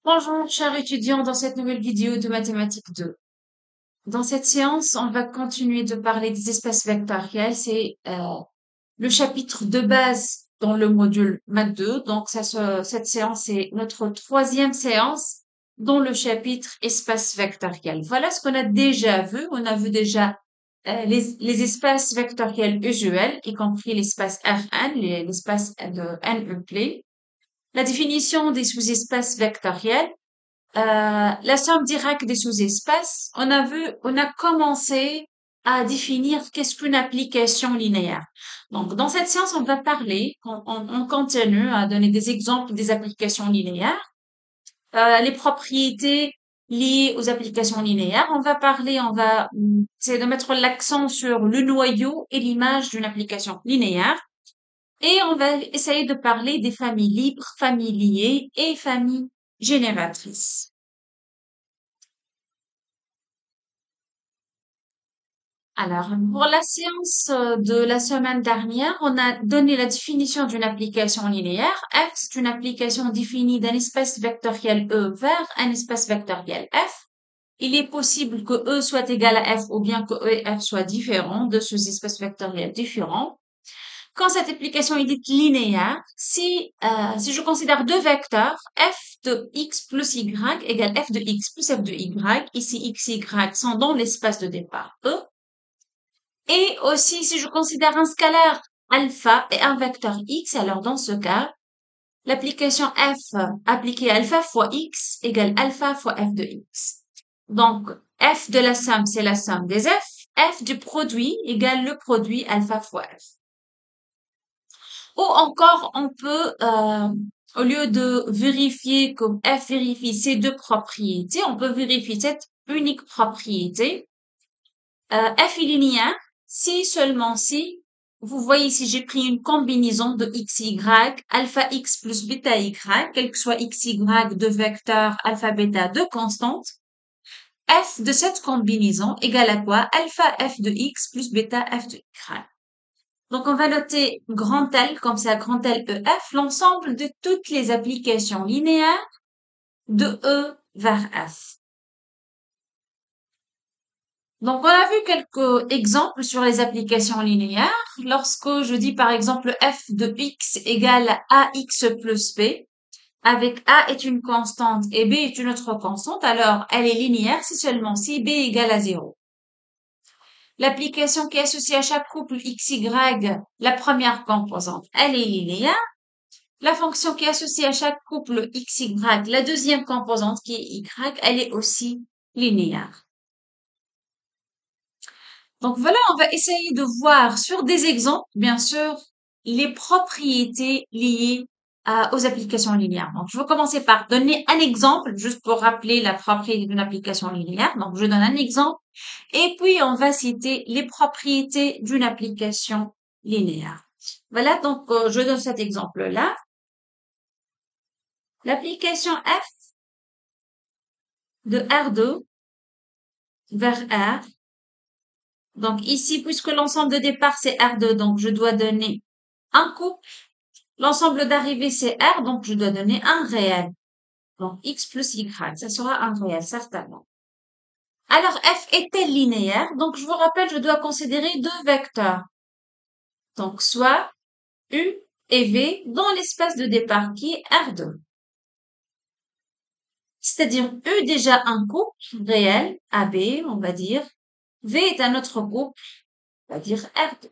Bonjour, chers étudiants, dans cette nouvelle vidéo de mathématiques 2. Dans cette séance, on va continuer de parler des espaces vectoriels. C'est le chapitre de base dans le module Math 2. Donc, cette séance est notre troisième séance dans le chapitre espaces vectoriels. Voilà ce qu'on a déjà vu. On a vu déjà les espaces vectoriels usuels, y compris l'espace Rn, l'espace de n euclé. La définition des sous-espaces vectoriels. La somme directe des sous-espaces, on a commencé à définir qu'est-ce qu'une application linéaire. Donc, dans cette séance, on va parler, on continue à donner des exemples des applications linéaires, les propriétés liées aux applications linéaires. Essayer de mettre l'accent sur le noyau et l'image d'une application linéaire. Et on va essayer de parler des familles libres, familles liées et familles génératrices. Alors, pour la séance de la semaine dernière, on a donné la définition d'une application linéaire. F, c'est une application définie d'un espace vectoriel E vers un espace vectoriel F. Il est possible que E soit égal à F ou bien que E et F soient différents de ces espaces vectoriels différents. Quand cette application est dite linéaire, si je considère deux vecteurs, f de x plus y égale f de x plus f de y, ici x et y sont dans l'espace de départ E, et aussi, si je considère un scalaire alpha et un vecteur x, alors dans ce cas, l'application f appliquée à alpha fois x égale alpha fois f de x. Donc, f de la somme, c'est la somme des f du produit égale le produit alpha fois f. Ou encore, on peut, au lieu de vérifier que f vérifie ces deux propriétés, on peut vérifier cette unique propriété. F est linéaire si seulement si, vous voyez ici, j'ai pris une combinaison de x, y, alpha x plus bêta y, quel que soit x, y, deux vecteurs, alpha, bêta, deux constantes. F de cette combinaison égale à quoi? Alpha f de x plus bêta f de y. Donc, on va noter grand L, comme ça, grand L EF, l'ensemble de toutes les applications linéaires de E vers F. Donc, on a vu quelques exemples sur les applications linéaires. Lorsque je dis, par exemple, f de x égale ax plus b, avec a est une constante et b est une autre constante, alors elle est linéaire si seulement si b égale à 0. L'application qui est associée à chaque couple xy, la première composante, elle est linéaire. La fonction qui est associée à chaque couple xy, la deuxième composante qui est y, elle est aussi linéaire. Donc voilà, on va essayer de voir sur des exemples, bien sûr, les propriétés liées aux applications linéaires. Donc je vais commencer par donner un exemple, juste pour rappeler la propriété d'une application linéaire. Donc je donne un exemple, et puis on va citer les propriétés d'une application linéaire. Voilà, donc je donne cet exemple-là. L'application f de R2 vers R. Donc ici, puisque l'ensemble de départ c'est R2, donc je dois donner un couple. L'ensemble d'arrivée c'est R, donc je dois donner un réel. Donc x plus y, ça sera un réel, certainement. Alors f est-elle linéaire? Donc je vous rappelle, je dois considérer deux vecteurs. Donc soit U et V dans l'espace de départ qui est R2. C'est-à-dire U déjà un couple réel, AB, on va dire. V est un autre couple, on va dire R2.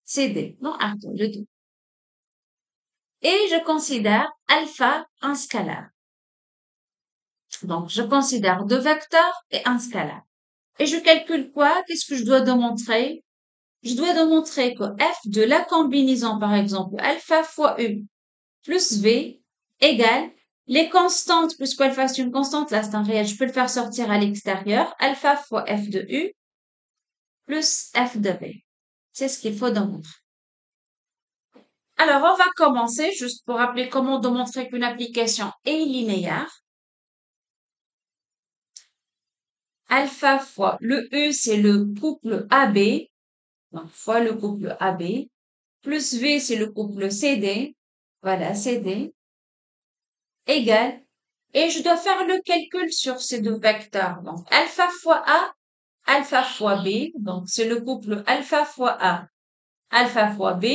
CD, non R2, le 2. Et je considère alpha un scalaire. Donc, je considère deux vecteurs et un scalaire. Et je calcule quoi? Qu'est-ce que je dois démontrer? Je dois démontrer que f de la combinaison, par exemple, alpha fois u plus v égale les constantes, puisque alpha c'est une constante, là c'est un réel, je peux le faire sortir à l'extérieur, alpha fois f de u plus f de v. C'est ce qu'il faut démontrer. Alors, on va commencer, juste pour rappeler comment démontrer qu'une application est linéaire. Alpha fois le E, c'est le couple AB, donc fois le couple AB, plus V, c'est le couple CD, voilà, CD, égale Et je dois faire le calcul sur ces deux vecteurs. Donc, alpha fois A, alpha fois B. Donc, c'est le couple alpha fois A, alpha fois B,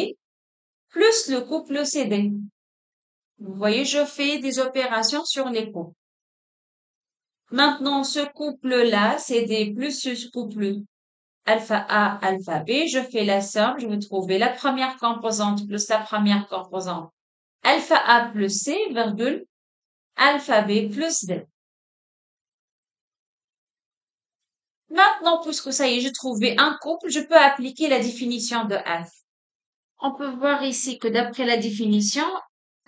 plus le couple CD. Vous voyez, je fais des opérations sur les couples. Maintenant, ce couple-là, CD plus ce couple alpha A, alpha B, je fais la somme, je vais trouver la première composante plus la première composante. Alpha A plus C, virgule, alpha B plus D. Maintenant, puisque ça y est, j'ai trouvé un couple, je peux appliquer la définition de F. On peut voir ici que d'après la définition,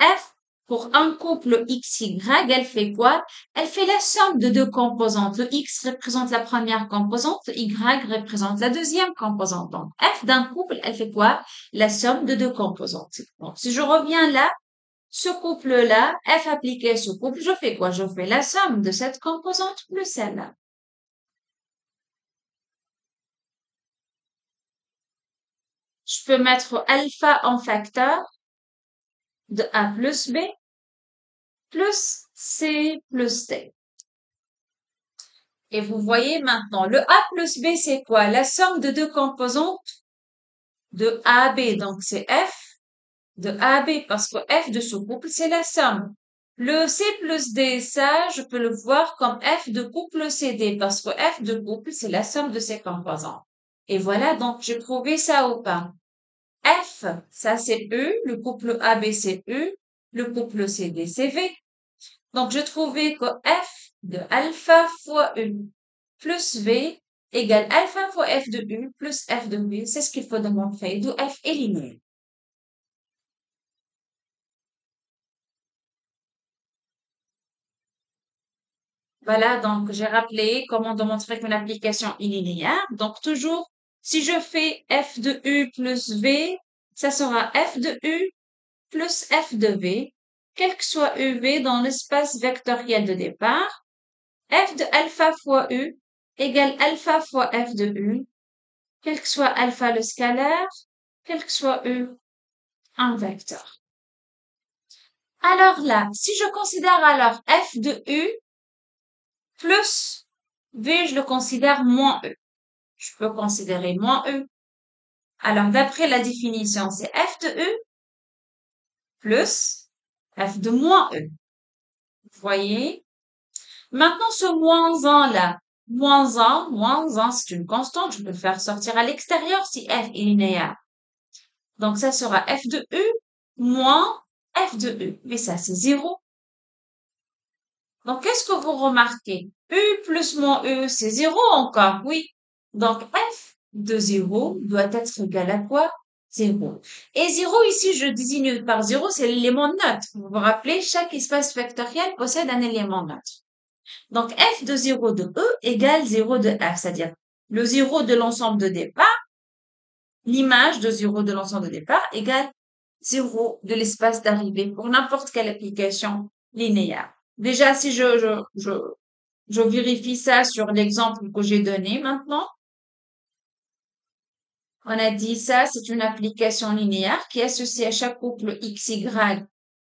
F, pour un couple XY, elle fait quoi? Elle fait la somme de deux composantes. Le X représente la première composante, le Y représente la deuxième composante. Donc, F d'un couple, elle fait quoi? La somme de deux composantes. Donc, si je reviens là, ce couple-là, F appliqué à ce couple, je fais quoi? Je fais la somme de cette composante plus celle-là. Je peux mettre alpha en facteur de A plus B plus C plus D. Et vous voyez maintenant, le A plus B, c'est quoi? La somme de deux composantes de A à B. Donc, c'est F de A à B parce que F de ce couple, c'est la somme. Le C plus D, ça, je peux le voir comme F de couple CD parce que F de couple, c'est la somme de ses composantes. Et voilà, donc j'ai trouvé ça ou pas. F, ça c'est E, le couple AB c'est E, le couple CD c'est V. Donc je trouvais que F de alpha fois E plus V égale alpha fois F de U plus F de V. C'est ce qu'il faut démontrer, d'où F est linéaire. Voilà, donc j'ai rappelé comment démontrer qu'une application est linéaire. Donc toujours, si je fais F de U plus V, ça sera F de U plus F de V, quel que soit UV dans l'espace vectoriel de départ. F de alpha fois U égale alpha fois F de U, quel que soit alpha le scalaire, quel que soit U un vecteur. Alors là, si je considère alors F de U plus V, je le considère moins E. Je peux considérer moins E. Alors, d'après la définition, c'est F de U plus F de moins E. Vous voyez? Maintenant, ce moins 1 là, moins 1, c'est une constante. Je peux le faire sortir à l'extérieur si F est linéaire. Donc, ça sera F de U moins F de U. Mais ça, c'est 0. Donc, qu'est-ce que vous remarquez? U plus moins U, c'est 0 encore, oui. Donc, F de 0 doit être égal à quoi? 0. Et 0, ici, je désigne par 0, c'est l'élément neutre. Vous vous rappelez, chaque espace vectoriel possède un élément neutre. Donc, F de 0 de E égale 0 de F, c'est-à-dire le 0 de l'ensemble de départ, l'image de 0 de l'ensemble de départ égale 0 de l'espace d'arrivée pour n'importe quelle application linéaire. Déjà, si je vérifie ça sur l'exemple que j'ai donné maintenant. On a dit ça, c'est une application linéaire qui associe à chaque couple XY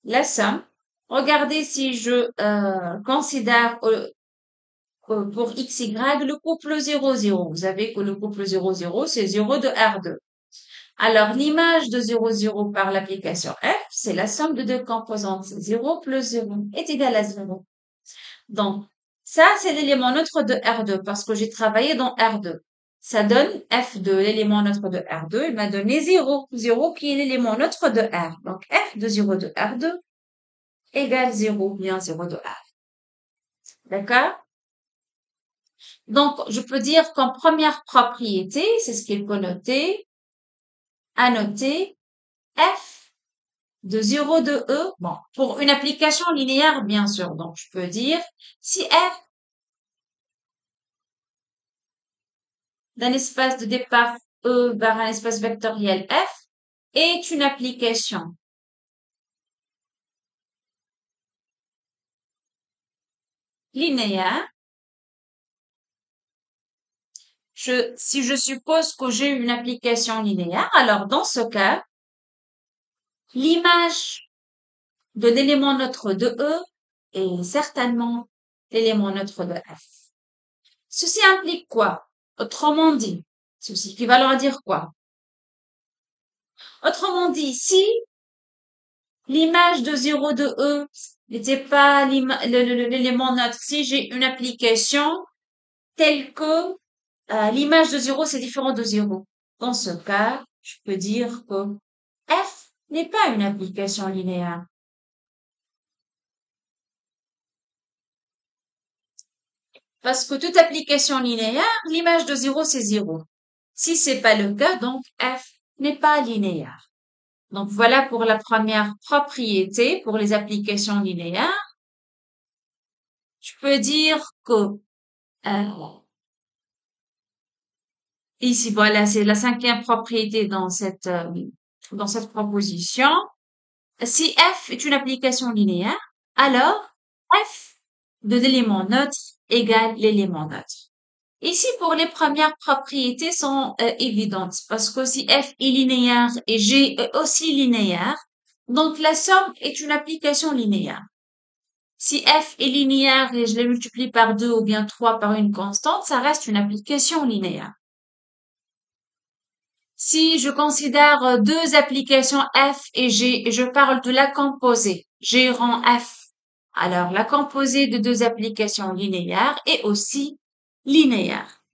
la somme. Regardez si je considère pour XY le couple 0, 0. Vous savez que le couple 0, 0, c'est 0 de R2. Alors, l'image de 0, 0 par l'application F, c'est la somme de deux composantes. 0 plus 0 est égal à 0. Donc, ça, c'est l'élément neutre de R2 parce que j'ai travaillé dans R2. Ça donne F de l'élément neutre de R2. Il m'a donné 0. 0 qui est l'élément neutre de R. Donc, F de 0 de R2 égale 0, bien 0 de R. D'accord? Donc, je peux dire qu'en première propriété, c'est ce qu'il faut noter, annoter F de 0 de E. Bon, pour une application linéaire, bien sûr. Donc, je peux dire si F d'un espace de départ E vers un espace vectoriel F est une application linéaire. Si je suppose que j'ai une application linéaire, alors dans ce cas, l'image de l'élément neutre de E est certainement l'élément neutre de F. Ceci implique quoi? Autrement dit, ceci équivalent à dire quoi? Autrement dit, si l'image de 0 de E n'était pas l'élément neutre, si j'ai une application telle que l'image de 0 c'est différent de 0. Dans ce cas, je peux dire que F n'est pas une application linéaire. Parce que toute application linéaire, l'image de 0 c'est 0. Si c'est pas le cas, donc F n'est pas linéaire. Donc voilà pour la première propriété pour les applications linéaires. Je peux dire que ici, voilà, c'est la cinquième propriété dans cette proposition. Si F est une application linéaire, alors F de l'élément neutre égale l'élément neutre. Ici, pour les premières propriétés sont évidentes parce que si F est linéaire et G est aussi linéaire, donc la somme est une application linéaire. Si F est linéaire et je les multiplie par 2 ou bien 3 par une constante, ça reste une application linéaire. Si je considère deux applications F et G et je parle de la composée, G rend F, alors la composée de deux applications linéaires est aussi linéaire.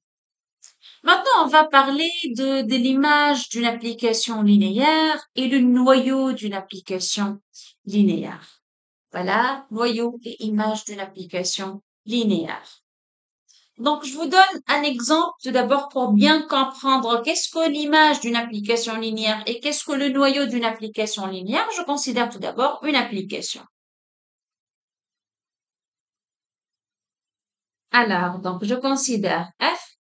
Maintenant, on va parler de l'image d'une application linéaire et le noyau d'une application linéaire. Voilà, noyau et image d'une application linéaire. Donc, je vous donne un exemple tout d'abord pour bien comprendre qu'est-ce que l'image d'une application linéaire et qu'est-ce que le noyau d'une application linéaire. Je considère tout d'abord une application. Alors, donc, je considère F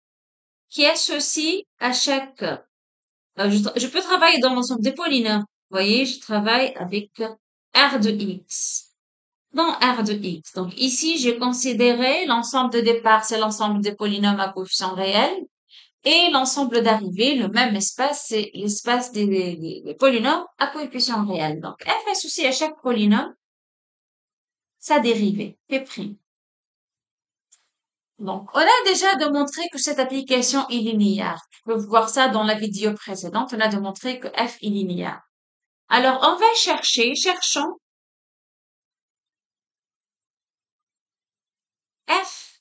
qui associe à chaque... je peux travailler dans l'ensemble des polynômes. Vous voyez, je travaille avec R de X. Dans R de X. Donc, ici, j'ai considéré l'ensemble de départ, c'est l'ensemble des polynômes à coefficients réels. Et l'ensemble d'arrivée, le même espace, c'est l'espace des polynômes à coefficients réels. Donc, F associe à chaque polynôme sa dérivée, P'. Donc, on a déjà démontré que cette application est linéaire. Vous pouvez voir ça dans la vidéo précédente. On a démontré que F est linéaire. Alors, on va cherchons F.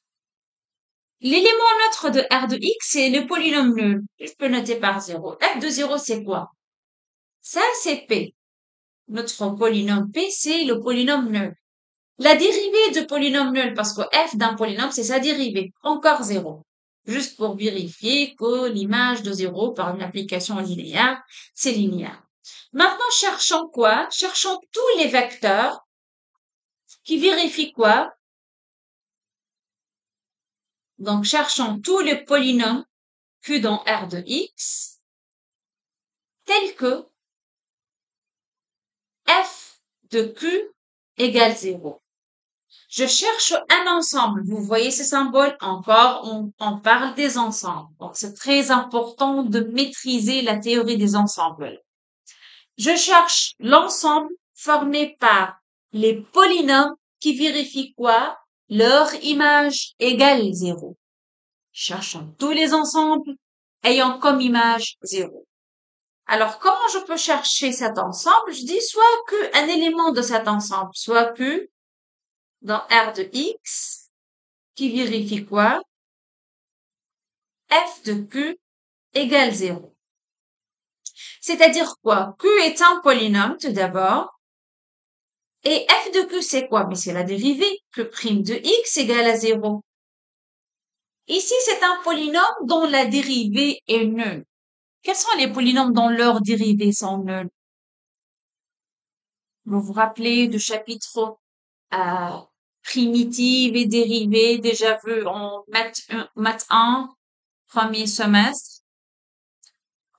L'élément neutre de R de X, c'est le polynôme nul. Je peux noter par 0. F de 0, c'est quoi? Ça, c'est P. Notre polynôme P, c'est le polynôme nul. La dérivée de polynôme nul, parce que f d'un polynôme, c'est sa dérivée, encore 0. Juste pour vérifier que l'image de 0 par une application linéaire, c'est linéaire. Maintenant, cherchons quoi? Cherchons tous les vecteurs qui vérifient quoi? Donc, cherchons tous les polynômes Q dans R de X, tels que f de Q égale 0. Je cherche un ensemble. Vous voyez ce symbole? Encore, on parle des ensembles. Donc, c'est très important de maîtriser la théorie des ensembles. Je cherche l'ensemble formé par les polynômes qui vérifient quoi? Leur image égale 0. Cherchons tous les ensembles ayant comme image 0. Alors, comment je peux chercher cet ensemble? Je dis soit que un élément de cet ensemble, soit que dans R de X, qui vérifie quoi? F de Q égale 0. C'est-à-dire quoi? Q est un polynôme, tout d'abord. Et F de Q, c'est quoi? Mais c'est la dérivée. Q' de X égale à 0. Ici, c'est un polynôme dont la dérivée est nulle. Quels sont les polynômes dont leurs dérivées sont nulles? Vous vous rappelez du chapitre primitive et dérivée déjà vu en maths 1, premier semestre.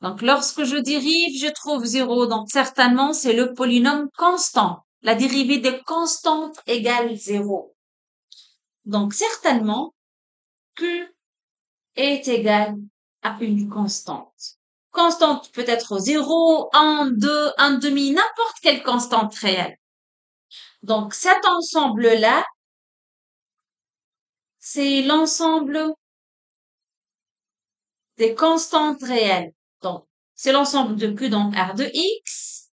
Donc, lorsque je dérive, je trouve 0. Donc, certainement, c'est le polynôme constant. La dérivée des constantes égale 0. Donc, certainement, Q est égal à une constante. Constante peut être 0, 1, 2, 1 demi, n'importe quelle constante réelle. Donc, cet ensemble-là, c'est l'ensemble des constantes réelles. Donc, c'est l'ensemble de Q dans R de X,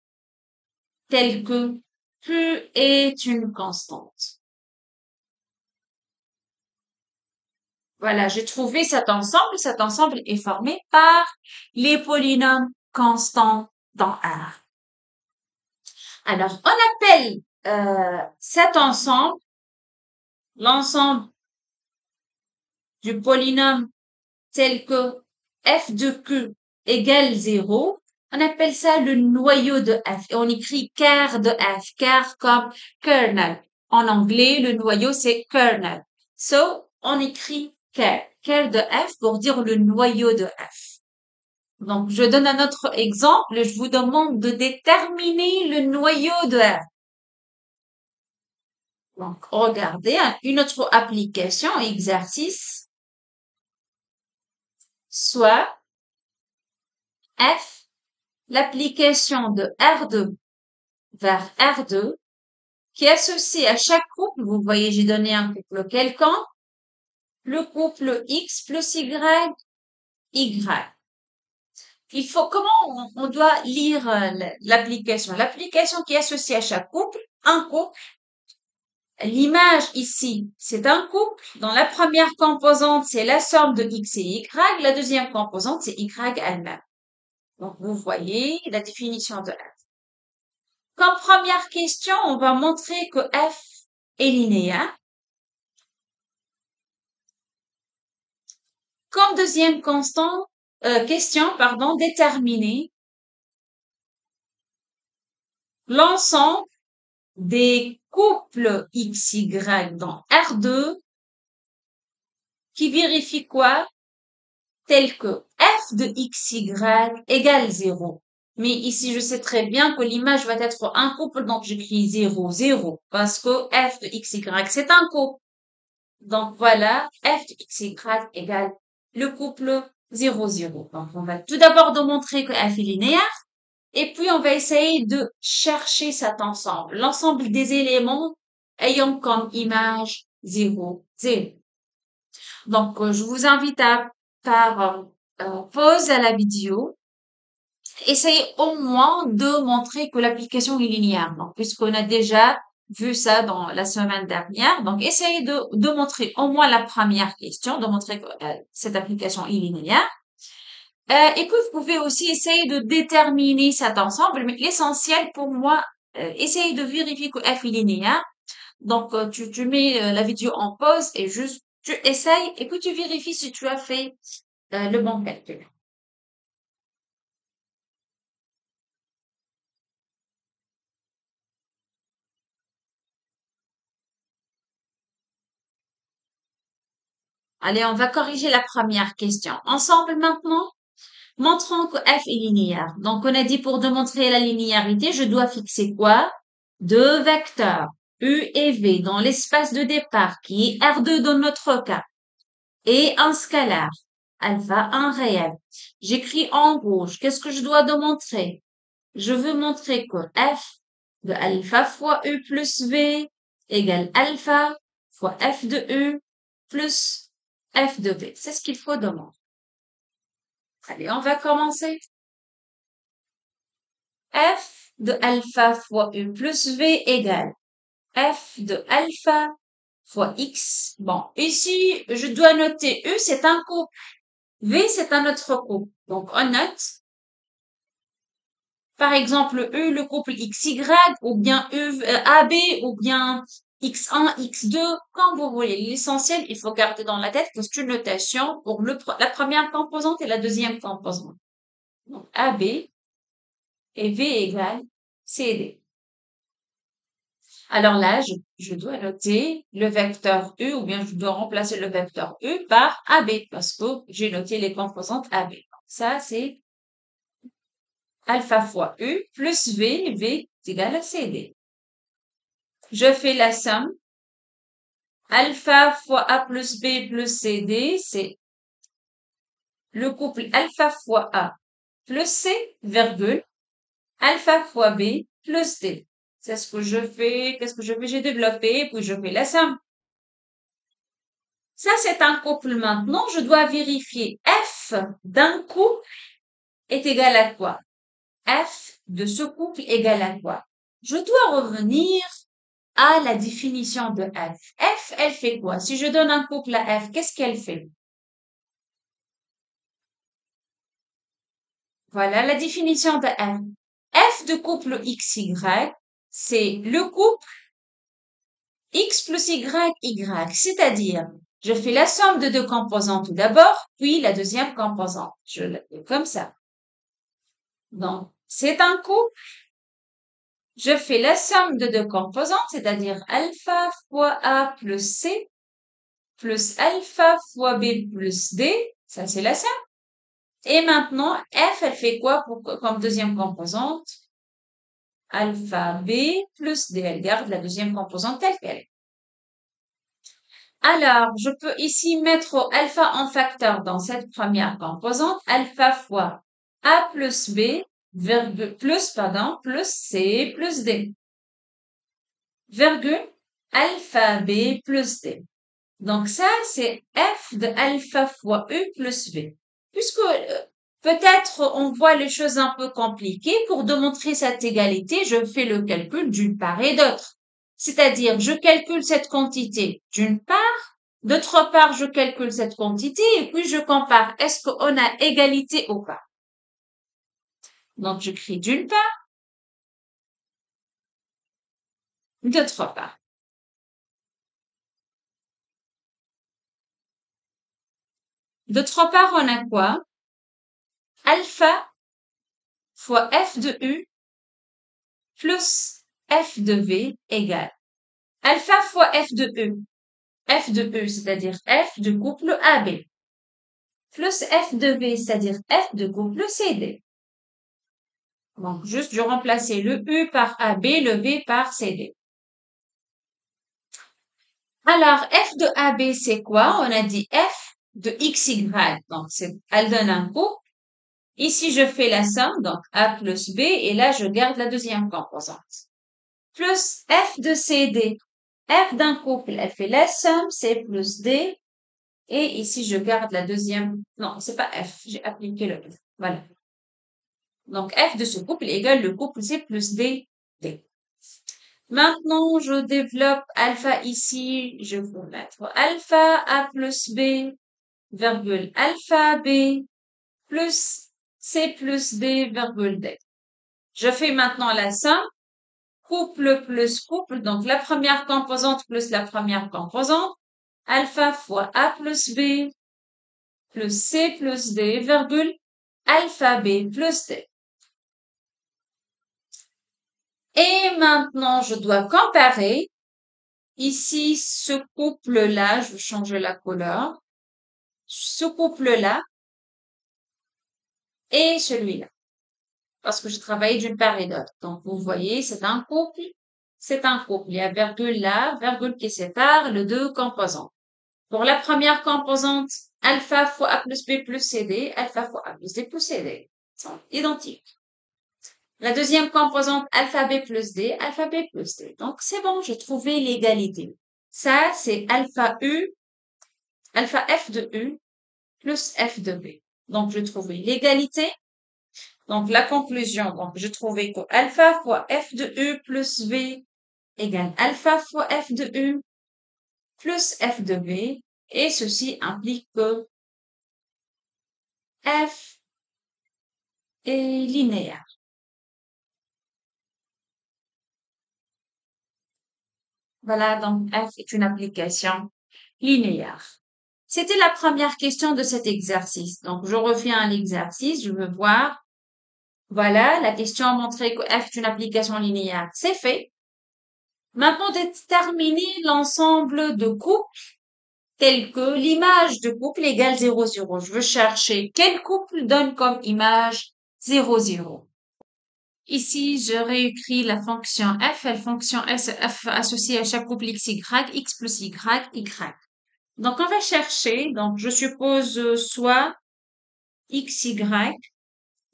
tel que Q est une constante. Voilà, j'ai trouvé cet ensemble. Cet ensemble est formé par les polynômes constants dans R. Alors, on appelle cet ensemble l'ensemble du polynôme tel que f de q égale 0. On appelle ça le noyau de f et on écrit ker de f, ker comme kernel. En anglais, le noyau c'est kernel. So, on écrit ker de f pour dire le noyau de f. Donc, je donne un autre exemple. Je vous demande de déterminer le noyau de f. Donc, regardez une autre application, exercice, soit f, l'application de R2 vers R2, qui associe à chaque couple, vous voyez, j'ai donné un couple quelconque, le couple X plus Y, Y. Il faut, comment on doit lire l'application? L'application qui associe à chaque couple, un couple. L'image ici, c'est un couple. Dans la première composante, c'est la somme de X et Y. La deuxième composante, c'est Y elle-même. Donc, vous voyez la définition de F. Comme première question, on va montrer que F est linéaire. Comme deuxième question, déterminer l'ensemble des couples XY dans R2 qui vérifient quoi? Tel que f de xy égale 0. Mais ici, je sais très bien que l'image va être un couple, donc j'écris 0, 0, parce que f de xy, c'est un couple. Donc voilà, f de xy égale le couple 0, 0. Donc on va tout d'abord démontrer que f est linéaire, et puis on va essayer de chercher cet ensemble, l'ensemble des éléments ayant comme image 0, 0. Donc, je vous invite à faire pause à la vidéo. Essayez au moins de montrer que l'application est linéaire. Donc, puisqu'on a déjà vu ça dans la semaine dernière. Donc, essayez de montrer au moins la première question, de montrer que cette application est linéaire. Et puis, vous pouvez aussi essayer de déterminer cet ensemble. Mais l'essentiel pour moi, essayez de vérifier que f est linéaire. Donc, tu mets la vidéo en pause et juste tu essayes et puis tu vérifies si tu as fait le bon calcul. Allez, on va corriger la première question. Ensemble maintenant, montrons que f est linéaire. Donc, on a dit pour démontrer la linéarité, je dois fixer quoi? Deux vecteurs, U et V, dans l'espace de départ, qui est R2 dans notre cas, et un scalaire, alpha, un réel. J'écris en rouge. Qu'est-ce que je dois démontrer? Je veux montrer que f de alpha fois U plus V égale alpha fois f de U plus f de V. C'est ce qu'il faut demander. Allez, on va commencer. F de alpha fois U plus V égale f de alpha fois x. Bon, ici, je dois noter U, c'est un couple. V, c'est un autre couple. Donc, on note, par exemple, U, le couple XY, ou bien AB, ou bien X1, X2, quand vous voulez. L'essentiel, il faut garder dans la tête que c'est une notation pour la première composante et la deuxième composante. Donc, AB et V égale CD. Alors là, je dois noter le vecteur U, ou bien je dois remplacer le vecteur U par AB, parce que j'ai noté les composantes AB. Donc, ça, c'est alpha fois U plus V, V est égal à CD. Je fais la somme. Alpha fois A plus B plus CD, c'est le couple alpha fois A plus C, virgule, alpha fois B plus D. C'est ce que je fais. Qu'est-ce que je fais? J'ai développé, puis je fais la somme. Ça, c'est un couple maintenant. Je dois vérifier f d'un couple est égal à quoi? F de ce couple égale à quoi? Je dois revenir à la définition de f. F, elle fait quoi? Si je donne un couple à f, qu'est-ce qu'elle fait? Voilà la définition de f. F de couple XY, c'est le couple X plus Y, Y. C'est-à-dire, je fais la somme de deux composants tout d'abord, puis la deuxième composante. Je le fais comme ça. Donc, c'est un couple. Je fais la somme de deux composantes, c'est-à-dire alpha fois A plus C, plus alpha fois B plus D. Ça, c'est la somme. Et maintenant, F, elle fait quoi comme deuxième composante? Alpha B plus D. Elle garde la deuxième composante telle qu'elle est. Alors, je peux ici mettre alpha en facteur dans cette première composante. Alpha fois A plus B, plus C plus D. Virgule, alpha B plus D. Donc ça, c'est F de alpha fois U plus V. Puisque peut-être on voit les choses un peu compliquées, pour démontrer cette égalité, je fais le calcul d'une part et d'autre. C'est-à-dire, je calcule cette quantité d'une part, d'autre part, je calcule cette quantité et puis je compare. Est-ce qu'on a égalité ou pas? Donc, j'écris d'une part, d'autre part. D'autre part, on a quoi? Alpha fois f de u plus f de v égale alpha fois f de u. F de u, c'est-à-dire f de couple AB, plus f de v, c'est-à-dire f de couple CD. Donc, juste, je remplacer le u par AB, le v par CD. Alors, f de AB, c'est quoi? On a dit f de XY. Donc, elle donne un couple. Ici, je fais la somme, donc A plus B, et là, je garde la deuxième composante. Plus f de CD. F d'un couple, elle fait la somme, C plus D. Et ici, je garde la deuxième. Non, c'est pas F. J'ai appliqué le F. Voilà. Donc, F de ce couple égale le couple C plus D, D. Maintenant, je développe alpha ici. Je vais mettre alpha A plus B, virgule alpha B, plus C plus D, virgule D. Je fais maintenant la somme. Couple plus couple. Donc, la première composante plus la première composante. Alpha fois A plus B, plus C plus D, virgule, alpha B plus D. Et maintenant, je dois comparer. Ici, ce couple-là, je vais changer la couleur. Ce couple-là et celui-là. Parce que je travaille d'une part et d'autre. Donc, vous voyez, c'est un couple. C'est un couple. Il y a virgule là, virgule qui sépare les deux composantes. Pour la première composante, alpha fois A plus B plus CD, alpha fois A plus D plus CD sont identiques. La deuxième composante, alpha B plus D, alpha B plus D. Donc, c'est bon, j'ai trouvé l'égalité. Ça, c'est alpha U, alpha F de U plus F de B. Donc, je trouvais l'égalité. Donc, la conclusion, donc, je trouvais que alpha fois F de U plus V égale alpha fois F de U plus F de V. Et ceci implique que F est linéaire. Voilà, donc F est une application linéaire. C'était la première question de cet exercice. Donc, je reviens à l'exercice, je veux voir. Voilà, la question a montré que F est une application linéaire. C'est fait. Maintenant, déterminer l'ensemble de couples tels que l'image de couple égale 0, 0. Je veux chercher quel couple donne comme image 0, 0. Ici, je réécris la fonction f, la fonction f associée à chaque couple xy, x plus y, y. Donc, on va chercher, donc je suppose soit xy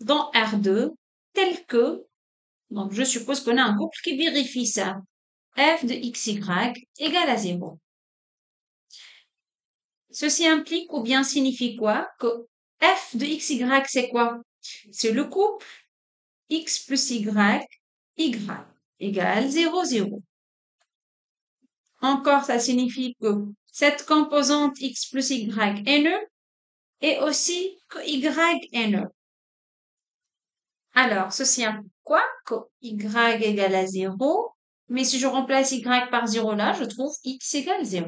dans R2 tel que Donc, je suppose qu'on a un couple qui vérifie ça. F de xy égale à 0. Ceci implique ou bien signifie quoi? Que f de xy, c'est quoi? C'est le couple x plus y, y égale 0, 0. Encore, ça signifie que cette composante x plus y est nœud et aussi que y est nœud. Alors, ceci implique quoi? Que y égale à 0. Mais si je remplace y par 0 là, je trouve x égale 0.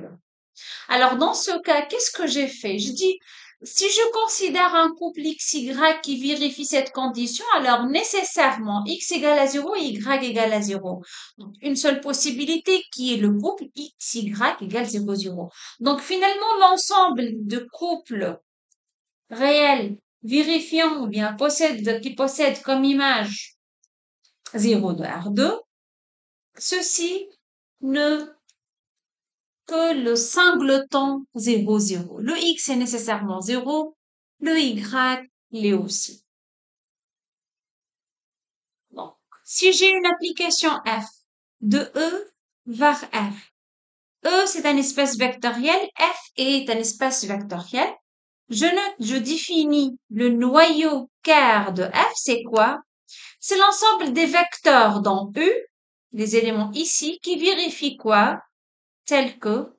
Alors, dans ce cas, qu'est-ce que j'ai fait? Je dis, si je considère un couple XY qui vérifie cette condition, alors nécessairement x égale à 0 et y égale à 0. Donc, une seule possibilité qui est le couple XY égale 0, 0. Donc, finalement, l'ensemble de couples réels vérifiant ou bien qui possèdent comme image 0 de R2, ceci ne que le singleton 0, 0. Le x est nécessairement 0, le y l'est aussi. Donc, si j'ai une application f de E vers R, E c'est un espace vectoriel, f est un espace vectoriel, je définis le noyau ker de f, c'est quoi? C'est l'ensemble des vecteurs dans U, les éléments ici, qui vérifient quoi? Tel que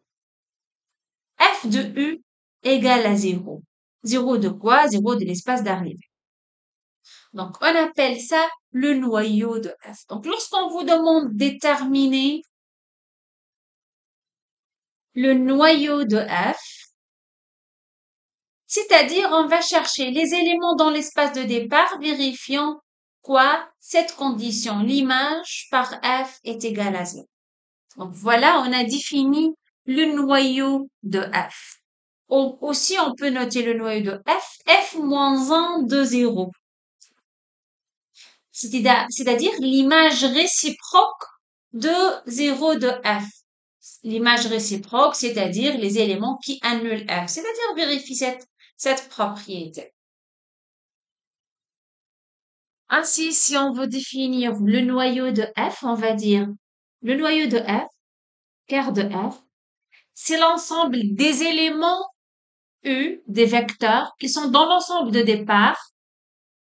f de U égale à 0. 0 de quoi? 0 de l'espace d'arrivée. Donc, on appelle ça le noyau de f. Donc, lorsqu'on vous demande de déterminer le noyau de f, c'est-à-dire on va chercher les éléments dans l'espace de départ vérifiant quoi? Cette condition, l'image par f est égale à 0. Donc, voilà, on a défini le noyau de f. Aussi, on peut noter le noyau de f, f moins 1 de 0. C'est-à-dire l'image réciproque de 0 de f. L'image réciproque, c'est-à-dire les éléments qui annulent f, c'est-à-dire vérifie cette propriété. Ainsi, si on veut définir le noyau de f, on va dire le noyau de f, ker de f, c'est l'ensemble des éléments U, des vecteurs, qui sont dans l'ensemble de départ,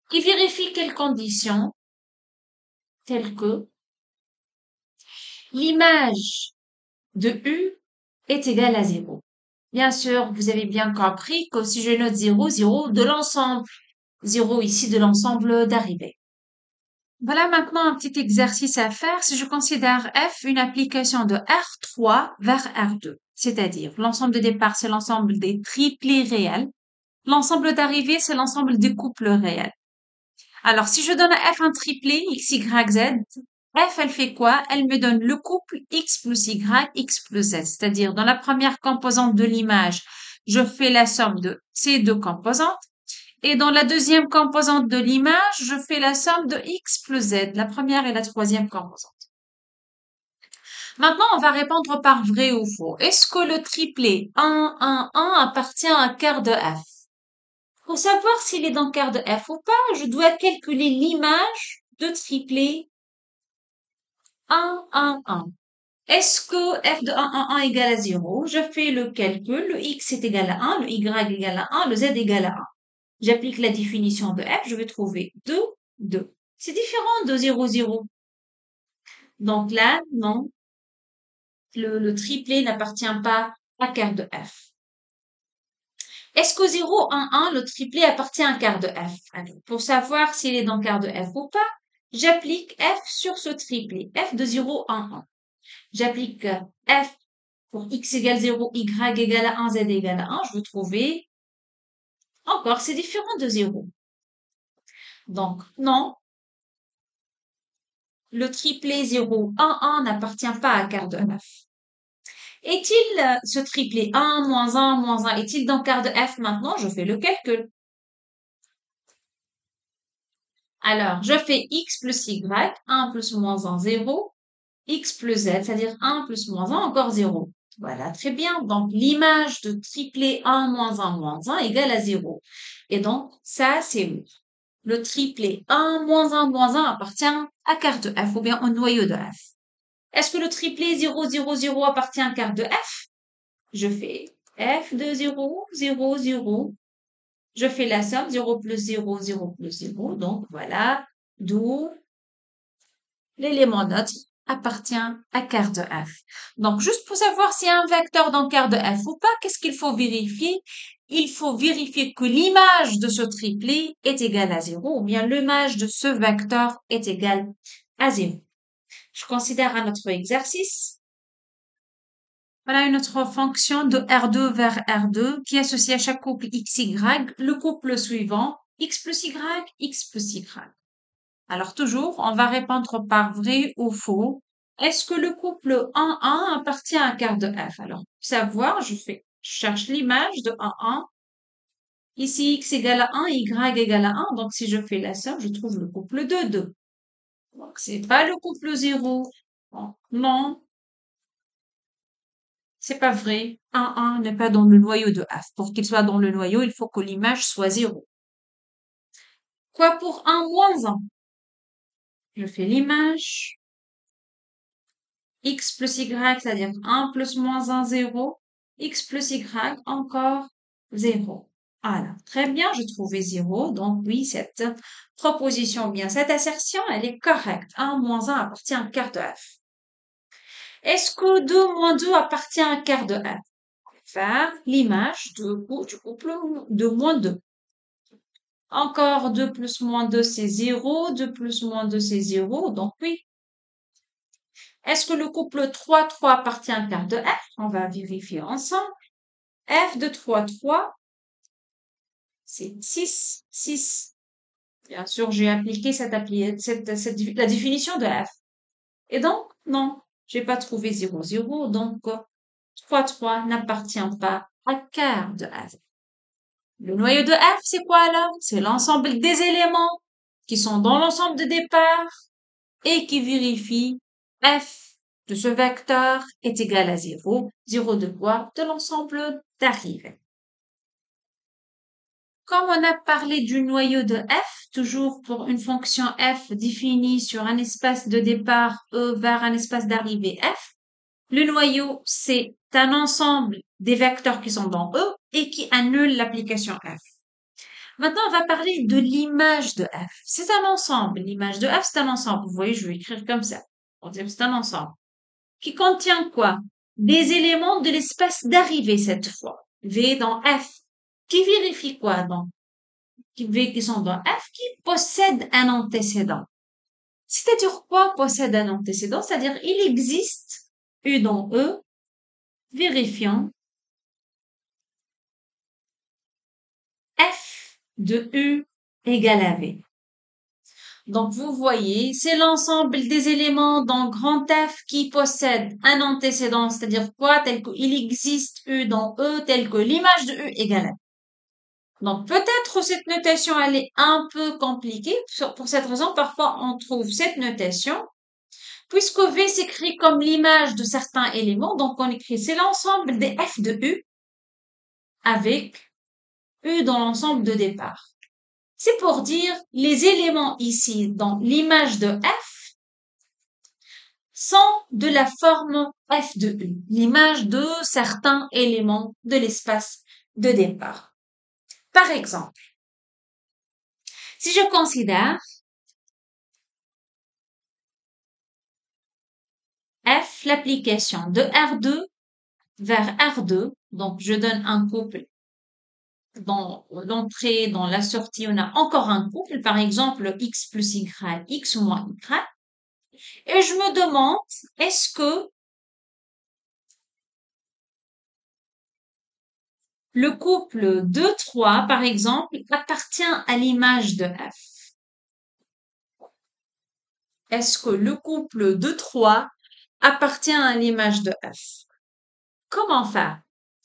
qui vérifient quelles conditions, telles que l'image de U est égale à 0. Bien sûr, vous avez bien compris que si je note 0, 0 de l'ensemble, 0 ici de l'ensemble d'arrivée. Voilà maintenant un petit exercice à faire si je considère F une application de R3 vers R2. C'est-à-dire, l'ensemble de départ, c'est l'ensemble des triplés réels. L'ensemble d'arrivée, c'est l'ensemble des couples réels. Alors, si je donne à F un triplé, X, Y, Z, F, elle fait quoi? Elle me donne le couple X plus Y, X plus Z. C'est-à-dire, dans la première composante de l'image, je fais la somme de ces deux composantes. Et dans la deuxième composante de l'image, je fais la somme de X plus Z, la première et la troisième composante. Maintenant, on va répondre par vrai ou faux. Est-ce que le triplé 1, 1, 1 appartient à un quart de F? Pour savoir s'il est dans quart de F ou pas, je dois calculer l'image de triplé 1, 1, 1. Est-ce que f de 1, 1, 1 égale à 0? Je fais le calcul. Le x est égal à 1, le y égale à 1, le z égale à 1. J'applique la définition de f, je vais trouver 2, 2. C'est différent de 0, 0. Donc là, non, le triplé n'appartient pas à quart de f. Est-ce qu'au 0, 1, 1, le triplé appartient à un quart de f? Alors, pour savoir s'il est dans quart de f ou pas, j'applique f sur ce triplé, f de 0, 1, 1. J'applique f pour x égale 0, y égale à 1, z égale à 1. Je veux trouver encore, c'est différent de 0. Donc, non, le triplé 0, 1, 1 n'appartient pas à quart de f. Est-il ce triplé 1, moins 1, moins 1, est-il dans quart de f maintenant? Je fais le calcul. Alors, je fais x plus y, 1 plus moins 1, 0, x plus z, c'est-à-dire 1 plus moins 1, encore 0. Voilà, très bien. Donc, l'image de triplé 1 moins 1 moins 1 égale à 0. Et donc, ça, c'est oui. le triplé 1 moins 1 appartient à carte de F ou bien au noyau de F. Est-ce que le triplé 0, 0, 0 appartient à carte de F? Je fais F de 0, 0, 0. Je fais la somme 0 plus 0, 0 plus 0. Donc voilà, d'où l'élément neutre appartient à carte de F. Donc, juste pour savoir s'il y a un vecteur dans carte de F ou pas, qu'est-ce qu'il faut vérifier? Il faut vérifier que l'image de ce triplé est égale à 0 ou bien l'image de ce vecteur est égale à 0. Je considère un autre exercice. Voilà une autre fonction de R2 vers R2 qui associe à chaque couple XY le couple suivant x plus y, x plus y. Alors toujours, on va répondre par vrai ou faux. Est-ce que le couple 1-1 appartient à carte de F? Alors, pour savoir, je cherche l'image de 1-1. Ici, x égale à 1, y égale à 1. Donc, si je fais la somme, je trouve le couple 2-2. Donc, c'est pas le couple 0. Bon, non, c'est pas vrai. 1-1 n'est pas dans le noyau de F. Pour qu'il soit dans le noyau, il faut que l'image soit 0. Quoi pour 1 moins 1? Je fais l'image. X plus Y, c'est-à-dire 1 plus moins 1, 0. X plus Y, encore 0. Voilà. Très bien, je trouvais 0. Donc oui, cette proposition, bien cette assertion, elle est correcte. 1 moins 1 appartient à un quart de F. Est-ce que 2 moins 2 appartient à un quart de F? Faire l'image du couple de moins 2. Encore 2 plus moins 2, c'est 0. 2 plus moins 2, c'est 0. Donc oui. Est-ce que le couple 3-3 appartient à un quart de F? On va vérifier ensemble. F de 3-3, c'est 6, 6. Bien sûr, j'ai appliqué la définition de F. Et donc, non, j'ai pas trouvé 0, 0. Donc, 3-3 n'appartient pas à quart de F. Le noyau de F, c'est quoi alors? C'est l'ensemble des éléments qui sont dans l'ensemble de départ et qui vérifient F de ce vecteur est égal à 0. 0 de quoi? De l'ensemble d'arrivée. Comme on a parlé du noyau de F, toujours pour une fonction F définie sur un espace de départ E vers un espace d'arrivée F, le noyau, c'est un ensemble des vecteurs qui sont dans E et qui annulent l'application F. Maintenant, on va parler de l'image de F. C'est un ensemble. L'image de F, c'est un ensemble. Vous voyez, je vais écrire comme ça. On dit que c'est un ensemble. Qui contient quoi? Des éléments de l'espace d'arrivée cette fois. V dans F. Qui vérifie quoi donc? Qui sont dans F qui possèdent un antécédent. C'est-à-dire quoi possède un antécédent? C'est-à-dire il existe U dans E, vérifiant F de U égale à V. Donc, vous voyez, c'est l'ensemble des éléments dans grand F qui possèdent un antécédent, c'est-à-dire quoi? Tel qu'il existe U dans E, tel que l'image de U égale à V. Donc, peut-être cette notation, elle est un peu compliquée. Pour cette raison, parfois, on trouve cette notation. Puisque V s'écrit comme l'image de certains éléments, donc on écrit c'est l'ensemble des F de U avec U dans l'ensemble de départ. C'est pour dire les éléments ici dans l'image de F sont de la forme F de U, l'image de certains éléments de l'espace de départ. Par exemple, si je considère F, l'application de R2 vers R2, donc je donne un couple dans l'entrée, dans la sortie, on a encore un couple, par exemple x plus y, x moins y. Et je me demande, est-ce que le couple 2-3, par exemple, appartient à l'image de F? Est-ce que le couple 2-3 appartient à l'image de F? Comment faire?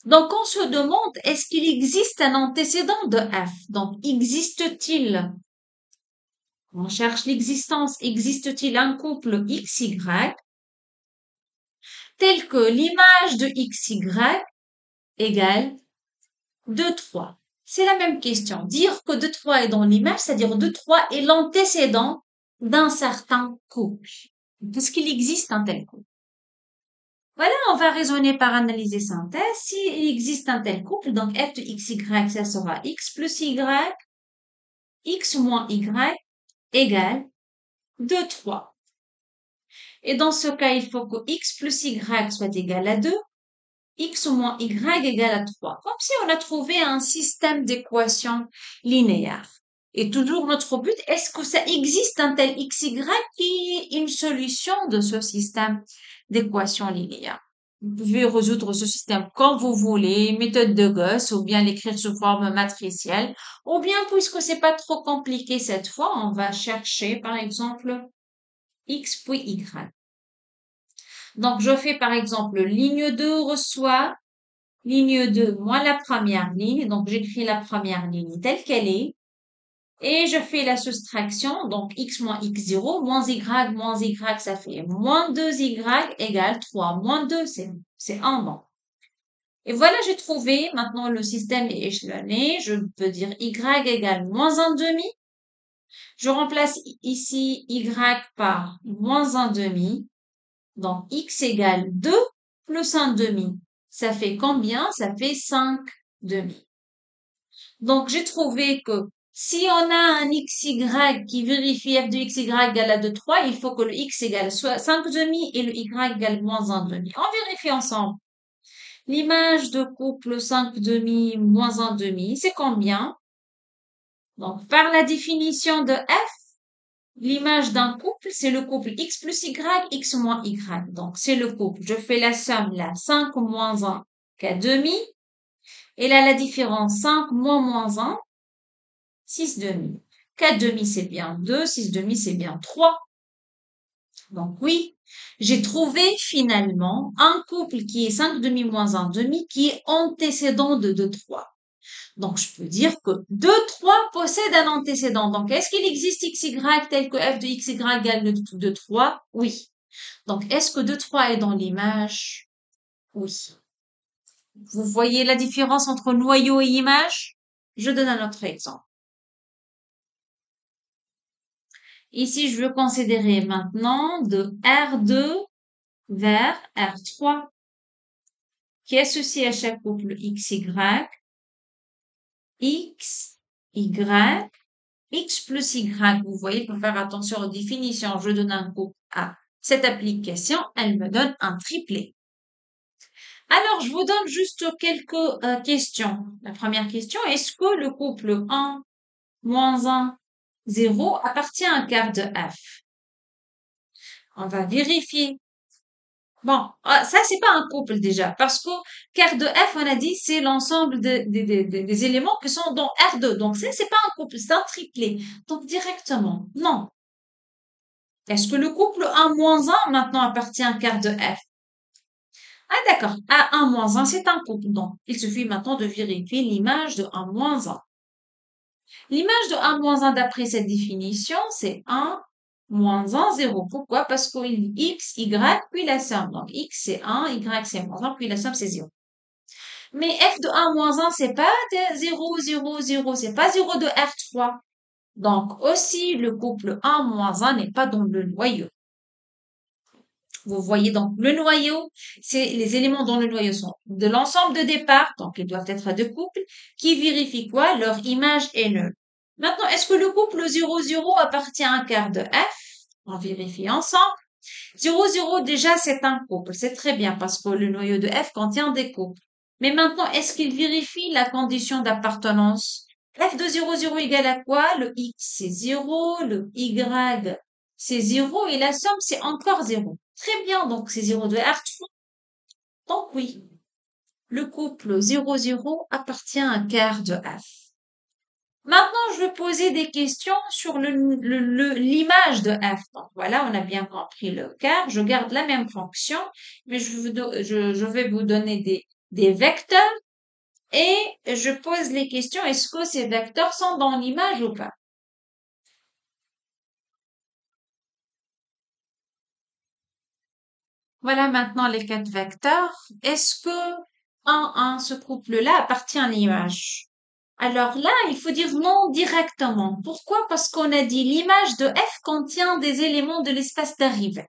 Donc, on se demande, est-ce qu'il existe un antécédent de F? Donc, existe-t-il? On cherche l'existence. Existe-t-il un couple XY tel que l'image de XY égale 2, 3? C'est la même question. Dire que 2-3 est dans l'image, c'est-à-dire 2-3 est l'antécédent d'un certain couple. Parce qu'il existe un tel couple. Voilà, on va raisonner par analyser synthèse. S'il existe un tel couple, donc f de x, y, ça sera x plus y, x moins y égale 2, 3. Et dans ce cas, il faut que x plus y soit égal à 2, x moins y égale à 3. Comme si on a trouvé un système d'équations linéaires. Et toujours notre but, est-ce que ça existe un tel xy qui est une solution de ce système d'équations linéaires? Vous pouvez résoudre ce système comme vous voulez, méthode de Gauss, ou bien l'écrire sous forme matricielle, ou bien, puisque c'est pas trop compliqué cette fois, on va chercher, par exemple, x puis y. Donc, je fais, par exemple, ligne 2 reçoit ligne 2 moins la première ligne. Donc, j'écris la première ligne telle qu'elle est. Et je fais la soustraction. Donc, x moins x0 moins y, ça fait moins 2y égale 3. Moins 2, c'est 1. Bon. Et voilà, j'ai trouvé. Maintenant, le système est échelonné. Je peux dire y égale moins 1 demi. Je remplace ici y par moins 1 demi. Donc, x égale 2 plus 1 demi. Ça fait combien? Ça fait 5 demi. Donc, j'ai trouvé que si on a un xy qui vérifie f de xy égale à 2, 3, il faut que le x égale soit 5 demi et le y égale moins 1 demi. On vérifie ensemble. L'image de couple 5 demi moins 1 demi, c'est combien? Donc, par la définition de f, l'image d'un couple, c'est le couple x plus y, x moins y. Donc, c'est le couple. Je fais la somme là, 5 moins 1, 4 demi. Et là, la différence, 5 moins 1, 6 demi. 4 demi, c'est bien 2, 6 demi, c'est bien 3. Donc oui, j'ai trouvé finalement un couple qui est 5 demi moins 1 demi qui est antécédent de 2, 3. Donc je peux dire que 2, 3 possède un antécédent. Donc est-ce qu'il existe xy tel que f de xy égale 2, 3? Oui. Donc est-ce que 2, 3 est dans l'image? Oui. Vous voyez la différence entre noyau et image? Je donne un autre exemple. Ici, je veux considérer maintenant de R2 vers R3 qui est associé à chaque couple XY, X, Y, X plus Y. Vous voyez, il faut faire attention aux définitions. Je donne un couple à cette application, elle me donne un triplet. Alors, je vous donne juste quelques questions. La première question, est-ce que le couple 1, moins 1, 0 appartient à un quart de F? On va vérifier. Bon, ça, c'est pas un couple déjà, parce que quart de F, on a dit, c'est l'ensemble des éléments qui sont dans R2. Donc, ça, c'est pas un couple, c'est un triplet. Donc, directement, non. Est-ce que le couple 1 moins 1 maintenant appartient à un quart de F? Ah, d'accord. À 1 moins 1, c'est un couple. Donc, il suffit maintenant de vérifier l'image de 1 moins 1. L'image de 1 moins 1 d'après cette définition, c'est 1 moins 1, 0. Pourquoi? Parce qu'il x, y, puis la somme. Donc, x c'est 1, y c'est moins 1, puis la somme c'est 0. Mais f de 1 moins 1, c'est pas de 0, 0, 0, c'est pas 0 de R3. Donc, aussi, le couple 1 moins 1 n'est pas dans le noyau. Vous voyez donc le noyau, c'est les éléments dans le noyau sont de l'ensemble de départ, donc ils doivent être de couple, qui vérifient quoi? Leur image est nulle. Maintenant, est-ce que le couple 0, 0 appartient à un quart de F? On vérifie ensemble. 0, 0, déjà, c'est un couple. C'est très bien parce que le noyau de F contient des couples. Mais maintenant, est-ce qu'il vérifie la condition d'appartenance? F de 0, 0 égale à quoi? Le X, c'est 0, le Y, c'est 0 et la somme, c'est encore 0. Très bien, donc c'est 0 de R3. Donc oui, le couple 0, 0 appartient à un quart de F. Maintenant, je vais poser des questions sur l'image de f. Donc voilà, on a bien compris le quart. Je garde la même fonction, mais je vais vous donner des vecteurs et je pose les questions. Est-ce que ces vecteurs sont dans l'image ou pas? Voilà maintenant les 4 vecteurs. Est-ce que ce couple-là appartient à l'image? Alors là, il faut dire non directement. Pourquoi? Parce qu'on a dit l'image de f contient des éléments de l'espace d'arrivée.